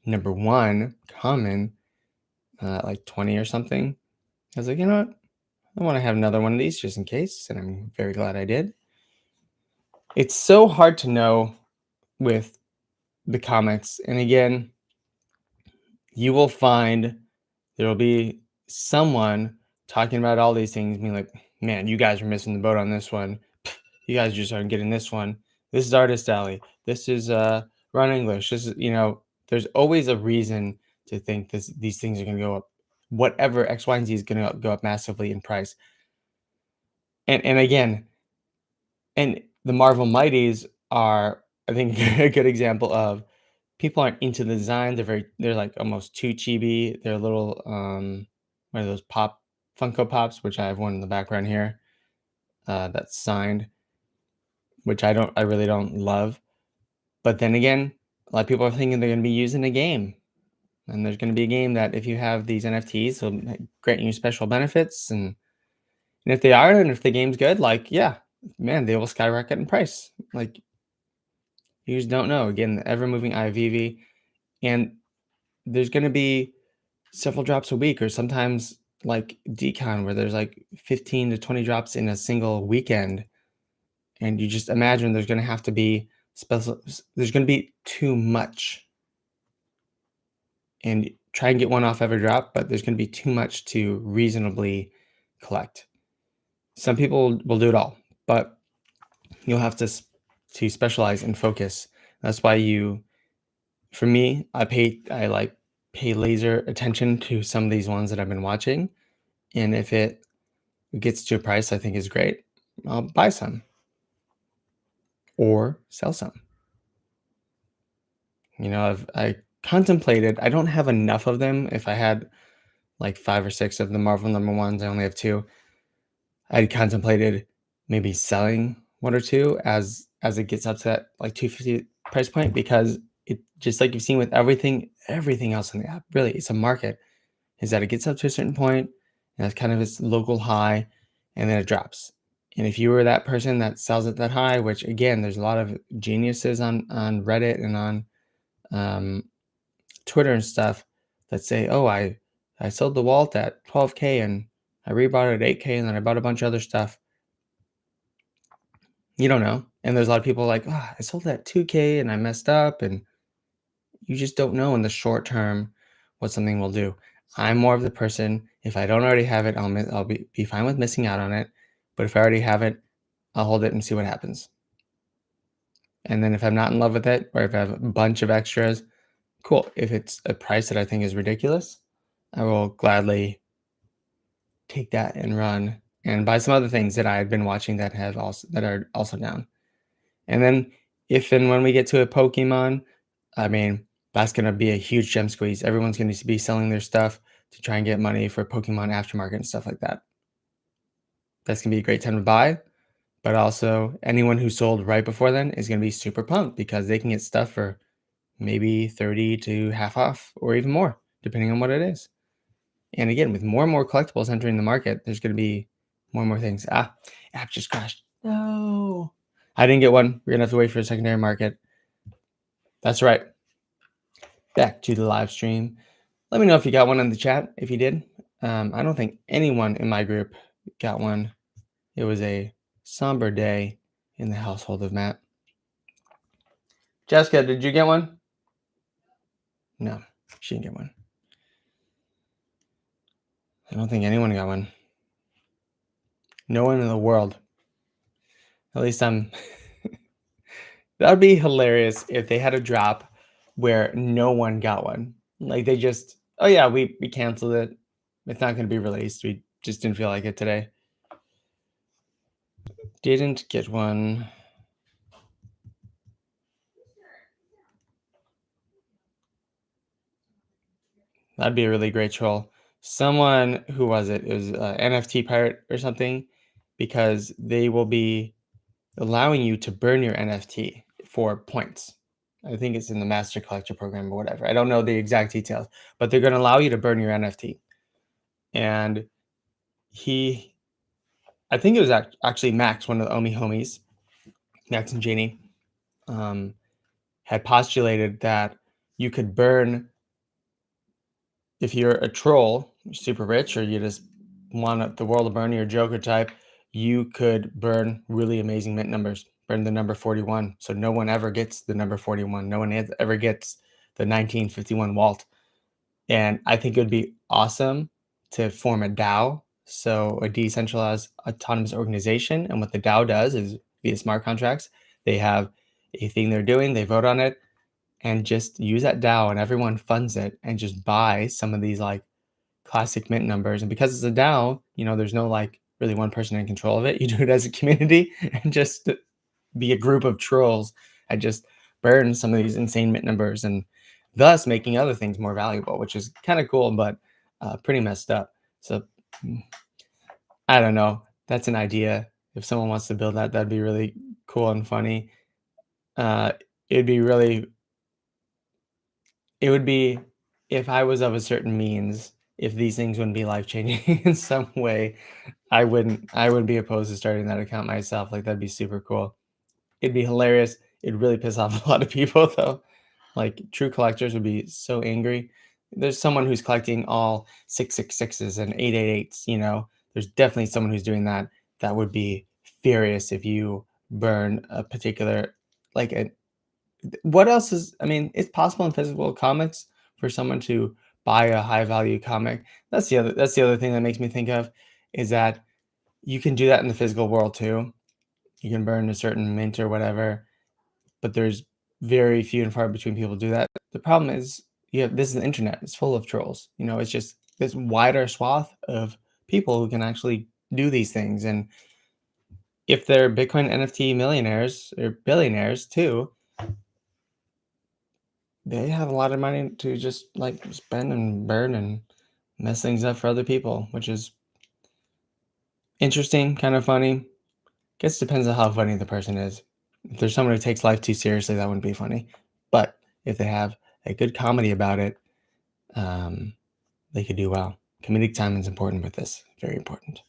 number one common, like 20 or something. I was like, you know what? I want to have another one of these just in case, and I'm very glad I did. It's so hard to know with the comics, and again, you will find there will be someone talking about all these things, being like, man, you guys are missing the boat on this one. You guys just aren't getting this one. This is Artist Alley. This is Run English. This is, there's always a reason to think these things are going to go up whatever X, Y, and Z is going to go up massively in price. And again, and the Marvel Mighties are, I think, a good example of people aren't into the design. They're like almost too chibi. They're little one of those pop Funko Pops, which I have one in the background here, that's signed, which I really don't love. But then again, a lot of people are thinking they're going to be used in a game, and there's going to be a game that if you have these NFTs, will grant you special benefits, and if they are, and if the game's good, like yeah, man, they will skyrocket in price. Like you just don't know. Again, the ever moving eye of VEVE, and there's going to be several drops a week, or sometimes like decon where there's like 15 to 20 drops in a single weekend, and you just imagine there's going to have to be special. There's going to be too much, and try and get one off every drop, but there's going to be too much to reasonably collect. Some people will do it all, but you'll have to specialize and focus. That's why for me, I pay laser attention to some of these ones that I've been watching, and if it gets to a price I think is great, I'll buy some or sell some. I contemplated. I don't have enough of them. If I had like 5 or 6 of the Marvel number ones, I only have 2. I contemplated maybe selling 1 or 2 as it gets up to that like 250 price point, because it just like you've seen with everything else in the app, really, it's a market, is that it gets up to a certain point, and that's kind of its local high, and then it drops. And if you were that person that sells at that high, which again, there's a lot of geniuses on Reddit and on Twitter and stuff that say, "Oh, I sold the Walt at 12K and I rebought it at 8K, and then I bought a bunch of other stuff." You don't know. And there's a lot of people like, "Oh, I sold it at 2K and I messed up," and you just don't know in the short term what something will do. I'm more of the person, if I don't already have it, I'll be fine with missing out on it. But if I already have it, I'll hold it and see what happens. And then if I'm not in love with it, or if I have a bunch of extras, cool. If it's a price that I think is ridiculous, I will gladly take that and run and buy some other things that I've been watching that are also down. And then if and when we get to a Pokemon, I mean, that's going to be a huge gem squeeze. Everyone's going to be selling their stuff to try and get money for Pokemon aftermarket and stuff like that. That's going to be a great time to buy. But also, anyone who sold right before then is going to be super pumped because they can get stuff for maybe 30 to half off or even more, depending on what it is. And again, with more and more collectibles entering the market, there's going to be more and more things. App just crashed. No. I didn't get one. We're going to have to wait for a secondary market. That's right. Back to the live stream. Let me know if you got one in the chat. If you did, I don't think anyone in my group got one. It was a somber day in the household of Matt. Jessica, did you get one? No, she didn't get one. I don't think anyone got one. No one in the world. At least I'm. That would be hilarious if they had a drop where no one got one. Like they just, oh yeah, we canceled it. It's not going to be released. We just didn't feel like it today. Didn't get one. That'd be a really great troll. Someone, who was it? It was NFT Pirate or something, because they will be allowing you to burn your NFT for points. I think it's in the Master Collector program or whatever. I don't know the exact details, but they're going to allow you to burn your NFT. And I think it was actually Max, one of the Omi homies, Max and Janie, had postulated that you could burn, if you're a troll, super rich, or you just want the world to burn, you're a Joker type, you could burn really amazing mint numbers, burn the number 41. So no one ever gets the number 41. No one ever gets the 1951 Walt. And I think it would be awesome to form a DAO, so a decentralized autonomous organization. And what the DAO does is, via smart contracts, they have a thing they're doing, they vote on it, and just use that DAO, and everyone funds it and just buy some of these like classic mint numbers. And because it's a DAO, there's no like really one person in control of it. You do it as a community and just be a group of trolls and just burn some of these insane mint numbers and thus making other things more valuable, which is kind of cool, but pretty messed up. So I don't know. That's an idea. If someone wants to build that, that'd be really cool and funny. Uh, it'd be really, it would be if I was of a certain means, if these things wouldn't be life changing in some way, I wouldn't be opposed to starting that account myself. Like that'd be super cool. It'd be hilarious. It'd really piss off a lot of people though. Like true collectors would be so angry. There's someone who's collecting all 666s and 888s, There's definitely someone who's doing that. That would be furious if you burn a particular like a what else is I mean, it's possible in physical comics for someone to buy a high value comic. That's the other thing that makes me think of is that you can do that in the physical world too. You can burn a certain mint or whatever, but there's very few and far between people do that. The problem is this is the internet. It's full of trolls. It's just this wider swath of people who can actually do these things. And if they're Bitcoin NFT millionaires or billionaires too, they have a lot of money to just like spend and burn and mess things up for other people, which is interesting, kind of funny. Guess it depends on how funny the person is. If there's someone who takes life too seriously, that wouldn't be funny. But if they have a good comedy about it, they could do well. Comedic timing is important with this, very important.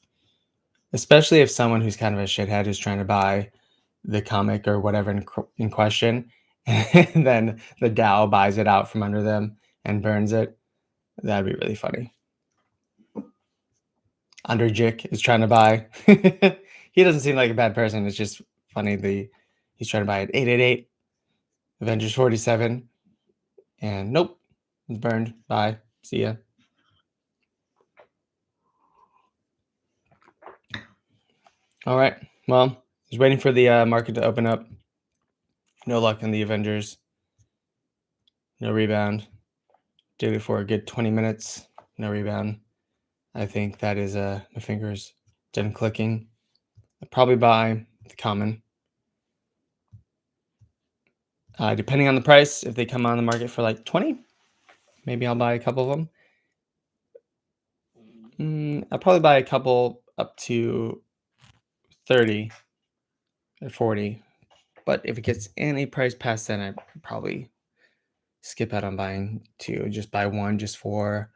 Especially if someone who's kind of a shithead is trying to buy the comic or whatever in question, and then the DAO buys it out from under them and burns it. That'd be really funny. Underjick is trying to buy. He doesn't seem like a bad person. It's just funny. He's trying to buy an 888 Avengers 47, and nope, it's burned. Bye. See ya. All right. Well, I was waiting for the market to open up. No luck in the Avengers. No rebound. Did it for a good 20 minutes. No rebound. I think that is my fingers done clicking. I'll probably buy the common. Depending on the price, if they come on the market for like 20, maybe I'll buy a couple of them. I'll probably buy a couple up to 30 or 40. But if it gets any price past then, I'd probably skip out on buying two. Just buy one just for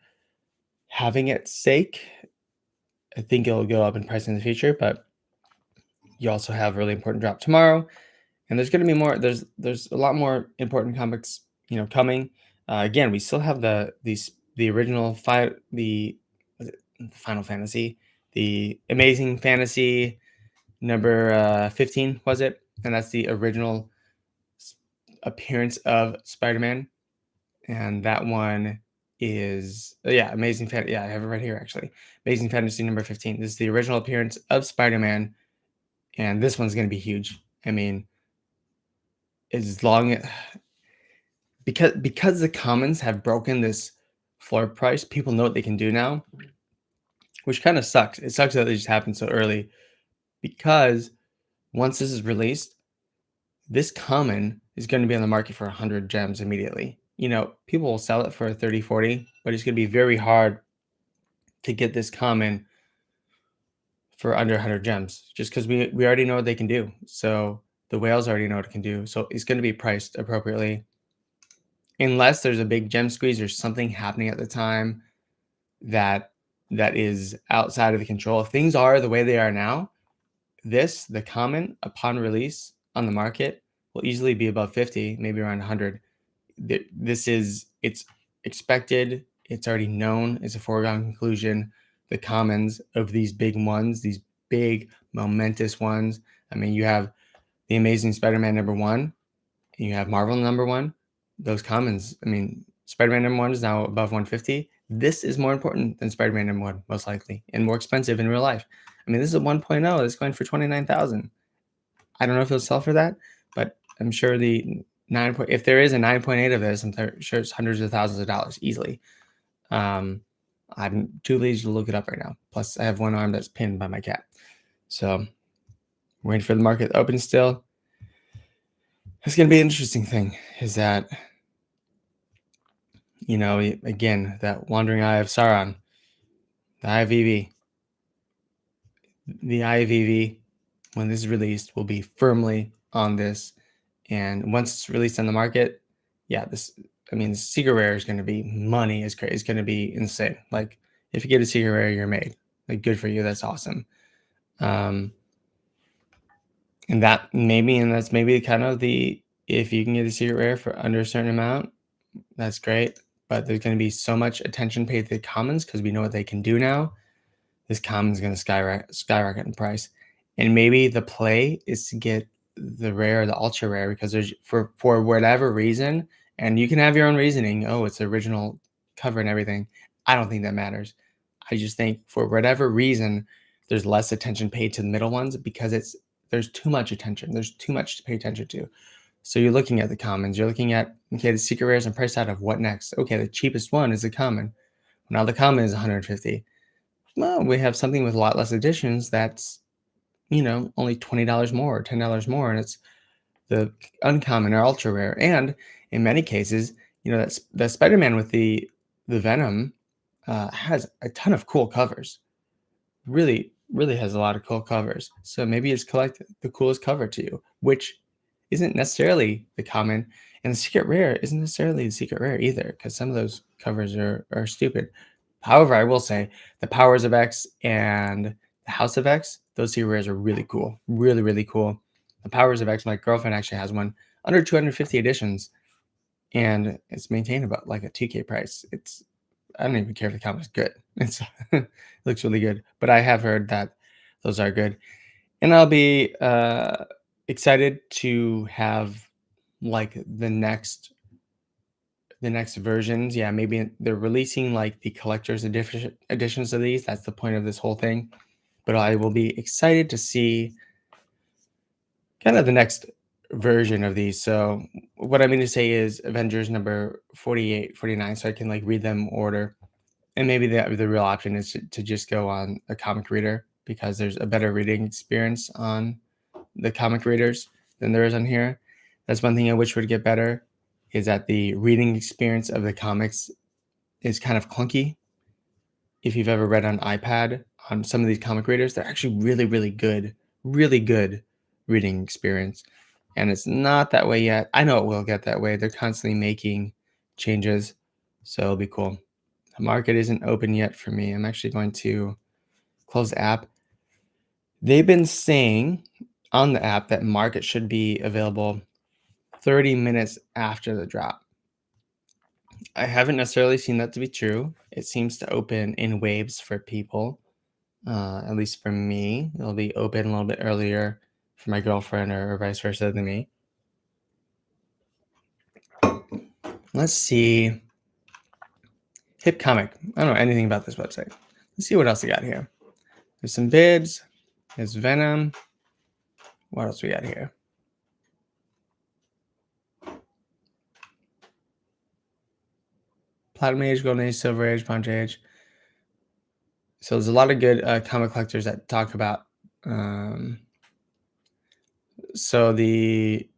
having its sake. I think it'll go up in price in the future, but you also have a really important drop tomorrow. And there's going to be more. There's a lot more important comics, coming. Again, we still have the original the Final Fantasy, the Amazing Fantasy number 15 was it, and that's the original appearance of Spider-Man, and that one is Amazing Fantasy. Yeah, I have it right here actually. Amazing Fantasy number 15. This is the original appearance of Spider-Man, and this one's going to be huge. I mean, as long because the commons have broken this floor price, people know what they can do now, which kind of sucks. It sucks that it just happened so early, because once this is released, this common is going to be on the market for 100 gems immediately. People will sell it for 30, 40, but it's going to be very hard to get this common for under 100 gems, just because we already know what they can do. So the whales already know what it can do. So it's going to be priced appropriately. Unless there's a big gem squeeze or something happening at the time that is outside of the control. If things are the way they are now, the common upon release on the market will easily be above 50, maybe around 100. It's expected. It's already known. It's a foregone conclusion. The commons of these big ones, these big momentous ones. I mean, you have the Amazing Spider-Man number 1, and you have Marvel number 1. Those commons, I mean, Spider-Man number 1 is now above 150. This is more important than Spider-Man number 1, most likely, and more expensive in real life. I mean, this is a 1.0 that's going for 29,000. I don't know if it'll sell for that, but I'm sure if there is a 9.8 of this, I'm sure it's hundreds of thousands of dollars easily. I'm too lazy to look it up right now. Plus, I have one arm that's pinned by my cat. So, waiting for the market to open still. It's going to be an interesting thing is that, again, that wandering eye of Sauron, the eye of VEVE, the eye of VEVE, when this is released, will be firmly on this. And once it's released on the market, the secret rare is going to be money. Is great. It's going to be insane. Like, if you get a secret rare, you're made. Like, good for you. That's awesome. And that's maybe kind of if you can get a secret rare for under a certain amount, that's great. But there's going to be so much attention paid to the commons because we know what they can do now. This common is going to skyrocket in price. And maybe the play is to get the rare or the ultra rare because there's for whatever reason, and you can have your own reasoning. Oh, it's the original cover and everything. I don't think that matters. I just think for whatever reason, there's less attention paid to the middle ones because there's too much attention. There's too much to pay attention to. So you're looking at the commons. You're looking at, okay, the secret rares and price out of what next? Okay, the cheapest one is the common. Now the common is 150. Well, we have something with a lot less editions that's, only $20 more or $10 more, and it's the uncommon or ultra rare. And in many cases, that's the Spider-Man with the Venom has a ton of cool covers. Really, really has a lot of cool covers. So maybe it's collect the coolest cover to you, which isn't necessarily the common, and the secret rare isn't necessarily the secret rare either, because some of those covers are stupid. However, I will say the Powers of X and the House of X, those secret rares are really cool. Really, really cool. The Powers of X, my girlfriend actually has one under 250 editions, and it's maintained about like a 2K price. I don't even care if the comic's good. It looks really good. But I have heard that those are good. And I'll be excited to have like the next versions. Yeah, maybe they're releasing like the collector's editions of these. That's the point of this whole thing. But I will be excited to see kind of the next version of these. So what I mean to say is Avengers number 48, 49, so I can like read them order. And maybe the real option is to just go on a comic reader because there's a better reading experience on the comic readers than there is on here. That's one thing I wish would get better, is that the reading experience of the comics is kind of clunky. If you've ever read on iPad on some of these comic readers, they're actually really, really good reading experience. And it's not that way yet. I know it will get that way. They're constantly making changes, so it'll be cool. The market isn't open yet for me. I'm actually going to close the app. They've been saying on the app that market should be available 30 minutes after the drop. I haven't necessarily seen that to be true. It seems to open in waves for people. At least for me, it'll be open a little bit earlier for my girlfriend or vice versa than me. Let's see. Hip Comic. I don't know anything about this website. Let's see what else we got here. There's some bids. There's Venom. What else we got here? Platinum Age, Golden Age, Silver Age, Bronze Age. So there's a lot of good comic collectors that talk about. So the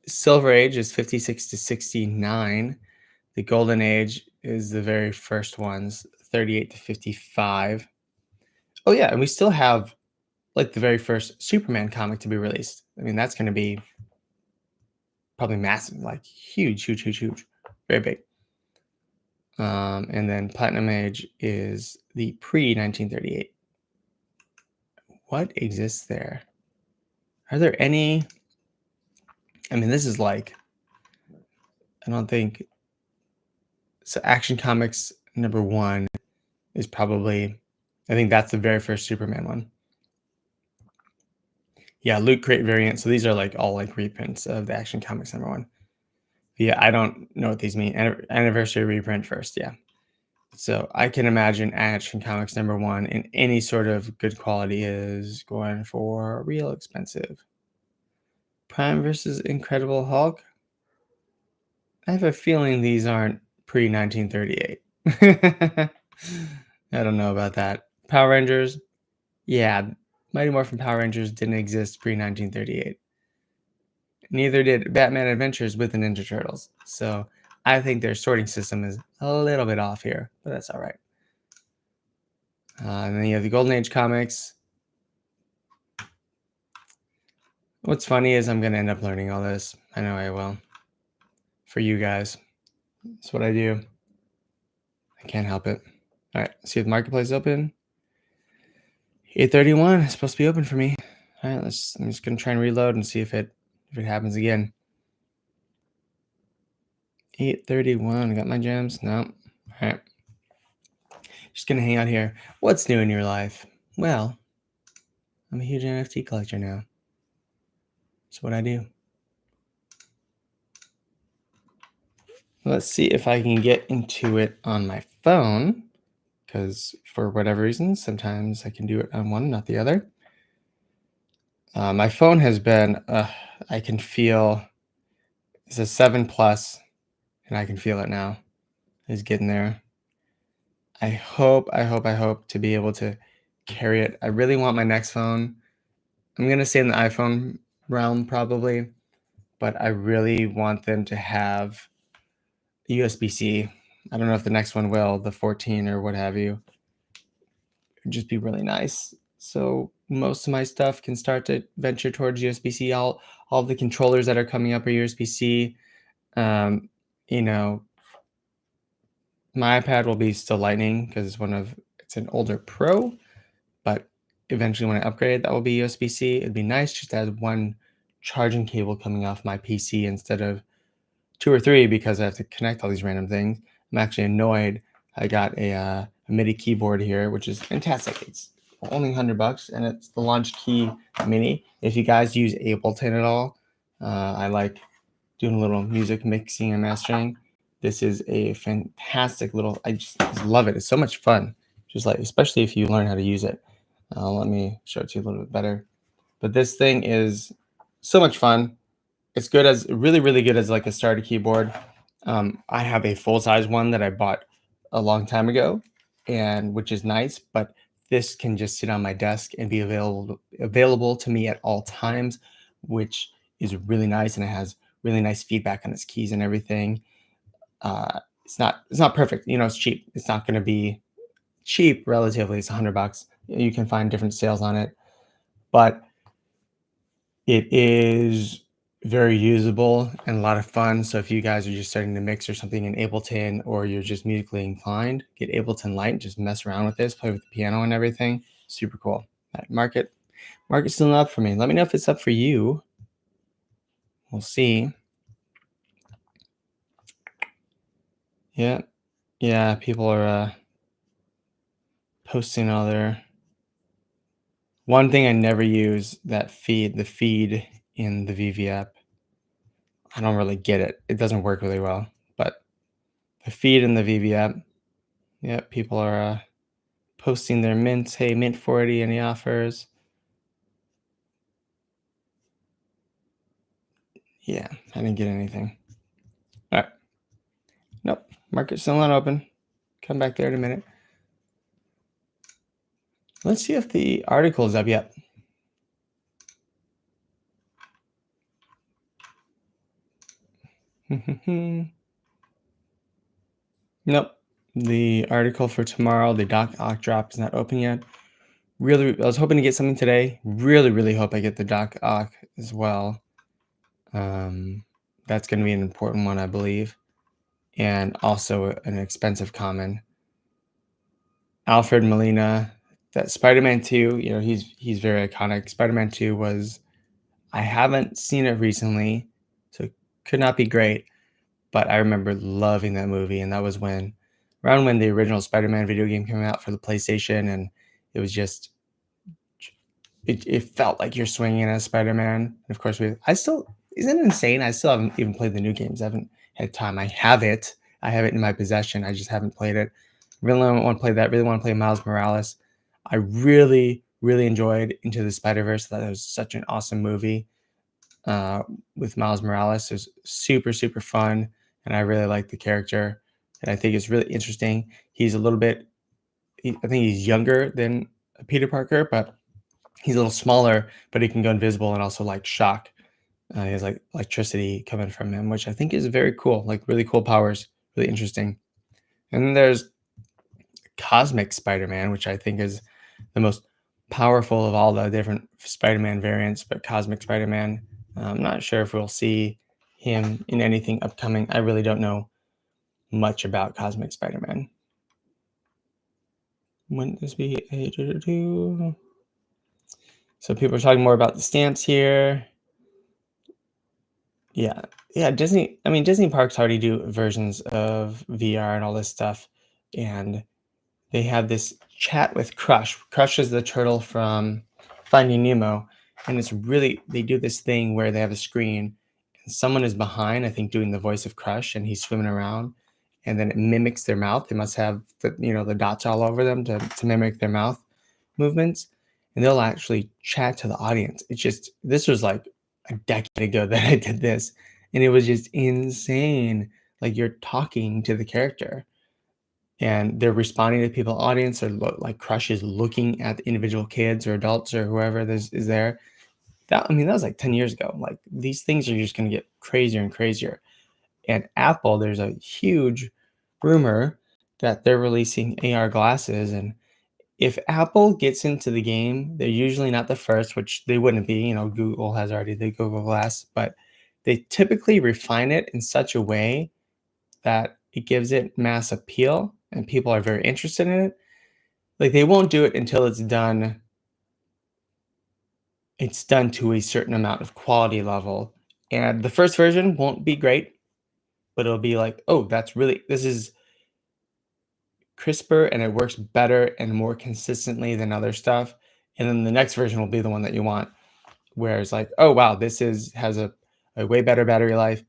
Silver Age is 56 to 69. The Golden Age is the very first ones, 38 to 55. Oh yeah, and we still have like the very first Superman comic to be released. I mean, that's going to be probably massive, like huge, very big. And then Platinum Age is the pre-1938. What exists there? Are there any? I mean, this is like, I don't think so. Action Comics number 1 is probably, I think that's the very first Superman one. Yeah, Loot Crate variant. So these are like all like reprints of the Action Comics number 1. Yeah, I don't know what these mean. Anniversary reprint first, yeah. So I can imagine Action Comics number 1 in any sort of good quality is going for real expensive. Prime versus Incredible Hulk. I have a feeling these aren't pre-1938. I don't know about that. Power Rangers, yeah, Mighty Morphin Power Rangers didn't exist pre 1938. Neither did Batman Adventures with the Ninja Turtles. So I think their sorting system is a little bit off here, but that's all right. And then you have the Golden Age comics. What's funny is I'm going to end up learning all this. I know I will. For you guys. That's what I do. I can't help it. All right, see if the marketplace is open. 8:31 is supposed to be open for me. All right, I'm just gonna try and reload and see if it happens again. 8:31. Got my gems? No. All right. Just gonna hang out here. What's new in your life? Well, I'm a huge NFT collector now. That's what I do. Let's see if I can get into it on my phone, because for whatever reason, sometimes I can do it on one, not the other. My phone has been, I can feel, it's a 7 plus, and I can feel it now. It's getting there. I hope to be able to carry it. I really want my next phone. I'm going to stay in the iPhone realm probably, but I really want them to have USB-C. I don't know if the next one will, the 14 or what have you. It'd just be really nice. So most of my stuff can start to venture towards USB-C. All of the controllers that are coming up are USB-C. You know, my iPad will be still Lightning because it's an older Pro, but eventually when I upgrade, that will be USB-C. It'd be nice just to have one charging cable coming off my PC instead of 2 or 3 because I have to connect all these random things. I'm actually annoyed. I got a MIDI keyboard here, which is fantastic. It's only $100, and it's the Launch Key Mini. If you guys use Ableton at all, I like doing a little music mixing and mastering. This is a fantastic little. I just love it. It's so much fun. Just like, especially if you learn how to use it. Let me show it to you a little bit better. But this thing is so much fun. It's good as really, really good as like a starter keyboard. I have a full size one that I bought a long time ago, and which is nice. But this can just sit on my desk and be available to me at all times, which is really nice. And it has really nice feedback on its keys and everything. It's not perfect. It's cheap. It's not going to be cheap relatively. It's $100. You can find different sales on it, but it is very usable and a lot of fun. So if you guys are just starting to mix or something in Ableton, or you're just musically inclined, get Ableton Lite, just mess around with this, play with the piano and everything. Super cool. Market's still not up for me. Let me know if it's up for you. We'll see. Yeah, people are posting all their. One thing I never use, the feed in the VEVE app. I don't really get it. It doesn't work really well, but the feed in the VEVE app, yeah, people are posting their mints. Hey, mint 40, any offers? Yeah, I didn't get anything. All right. Nope, market's still not open. Come back there in a minute. Let's see if the article is up yet. Nope. The article for tomorrow, the Doc Ock drop, is not open yet. Really, I was hoping to get something today. Really, really hope I get the Doc Ock as well. That's going to be an important one, I believe, and also an expensive common. Alfred Molina, that Spider-Man 2, he's very iconic. Spider-Man 2 was, I haven't seen it recently, so it could not be great, but I remember loving that movie, and that was around when the original Spider-Man video game came out for the PlayStation, and it was just, it felt like you're swinging as Spider-Man. And of course, isn't it insane? I still haven't even played the new games. I haven't had time. I have it in my possession. I just haven't played it. Really want to play that. Really want to play Miles Morales. I really, really enjoyed Into the Spider-Verse. That was such an awesome movie with Miles Morales. It was super, super fun, and I really liked the character. and I think it's really interesting. He's a little bit, I think he's younger than Peter Parker, but he's a little smaller, but he can go invisible and also like shock. He has like electricity coming from him, which I think is very cool, like really cool powers, really interesting. And then there's Cosmic Spider-Man, which I think is the most powerful of all the different Spider-Man variants, but Cosmic Spider-Man, I'm not sure if we'll see him in anything upcoming. I really don't know much about Cosmic Spider-Man. Wouldn't this be a So people are talking more about the stamps here. Yeah. Yeah, Disney, I mean, Disney parks already do versions of VR and all this stuff, and they have this chat with Crush. Crush is the turtle from Finding Nemo, and it's really they do this thing where they have a screen and someone is behind, I think, doing the voice of Crush, and he's swimming around, and then it mimics their mouth. They must have the dots all over them to mimic their mouth movements, and they'll actually chat to the audience. It's just this was like a decade ago that I did this, and it was just insane. Like you're talking to the character and they're responding to people audience or like Crush is looking at the individual kids or adults or whoever is there. That was like 10 years ago. Like these things are just going to get crazier and crazier. And Apple, there's a huge rumor that they're releasing AR glasses. And if Apple gets into the game, they're usually not the first, which they wouldn't be. Google has already the Google Glass, but they typically refine it in such a way that it gives it mass appeal and people are very interested in it. Like they won't do it until it's done to a certain amount of quality level. And the first version won't be great, but it'll be like, oh, this is crisper and it works better and more consistently than other stuff. And then the next version will be the one that you want. Whereas like, oh wow, has a way better battery life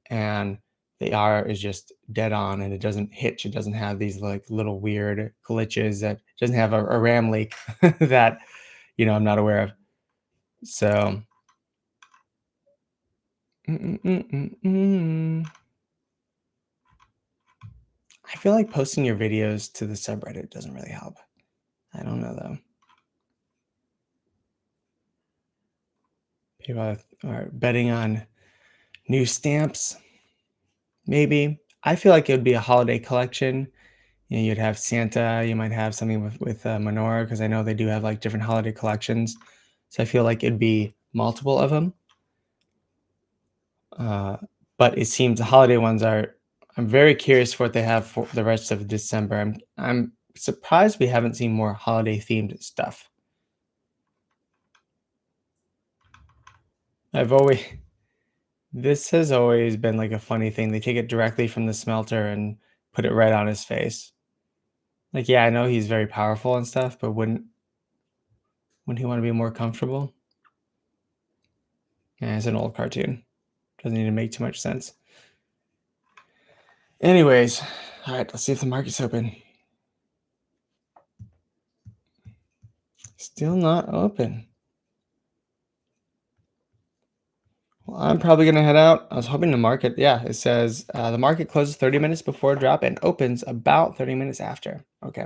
and the R is just dead on and it doesn't hitch. It doesn't have these like little weird glitches that doesn't have a RAM leak that I'm not aware of. So I feel like posting your videos to the subreddit doesn't really help. I don't know though. People are betting on new stamps. Maybe. I feel like it would be a holiday collection. You'd have Santa. You might have something with Menorah because I know they do have like different holiday collections. So I feel like it'd be multiple of them. But it seems the holiday ones are. I'm very curious for what they have for the rest of December. I'm surprised we haven't seen more holiday themed stuff. This has always been like a funny thing. They take it directly from the smelter and put it right on his face. Like, yeah, I know he's very powerful and stuff, but wouldn't he want to be more comfortable? Yeah, it's an old cartoon. Doesn't need to make too much sense. Anyways, all right, let's see if the market's open. Still not open. Well, I'm probably going to head out. I was hoping the market, yeah, it says the market closes 30 minutes before drop and opens about 30 minutes after. Okay.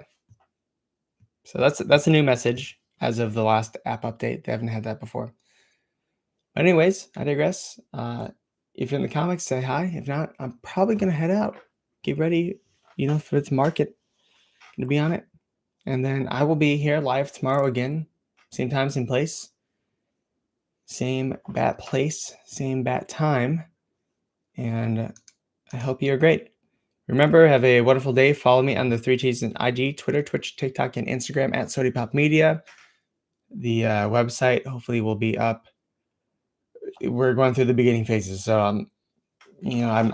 So that's a new message as of the last app update. They haven't had that before. But anyways, I digress. If you're in the comics, say hi. If not, I'm probably going to head out. Get ready, for the market to be on it. And then I will be here live tomorrow again. Same time, same place. Same bat place, same bat time. And I hope you're great. Remember, have a wonderful day. Follow me on the 3Ts and IG, Twitter, Twitch, TikTok, and Instagram at SodiPopMedia. The website hopefully will be up. We're going through the beginning phases, so I'm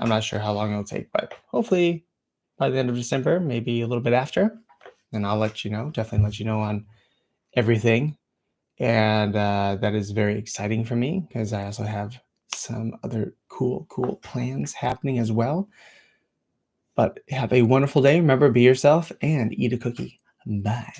not sure how long it'll take, but hopefully by the end of December, maybe a little bit after, and I'll let you know. Definitely let you know on everything, and that is very exciting for me because I also have some other cool plans happening as well. But have a wonderful day. Remember, be yourself and eat a cookie. Bye.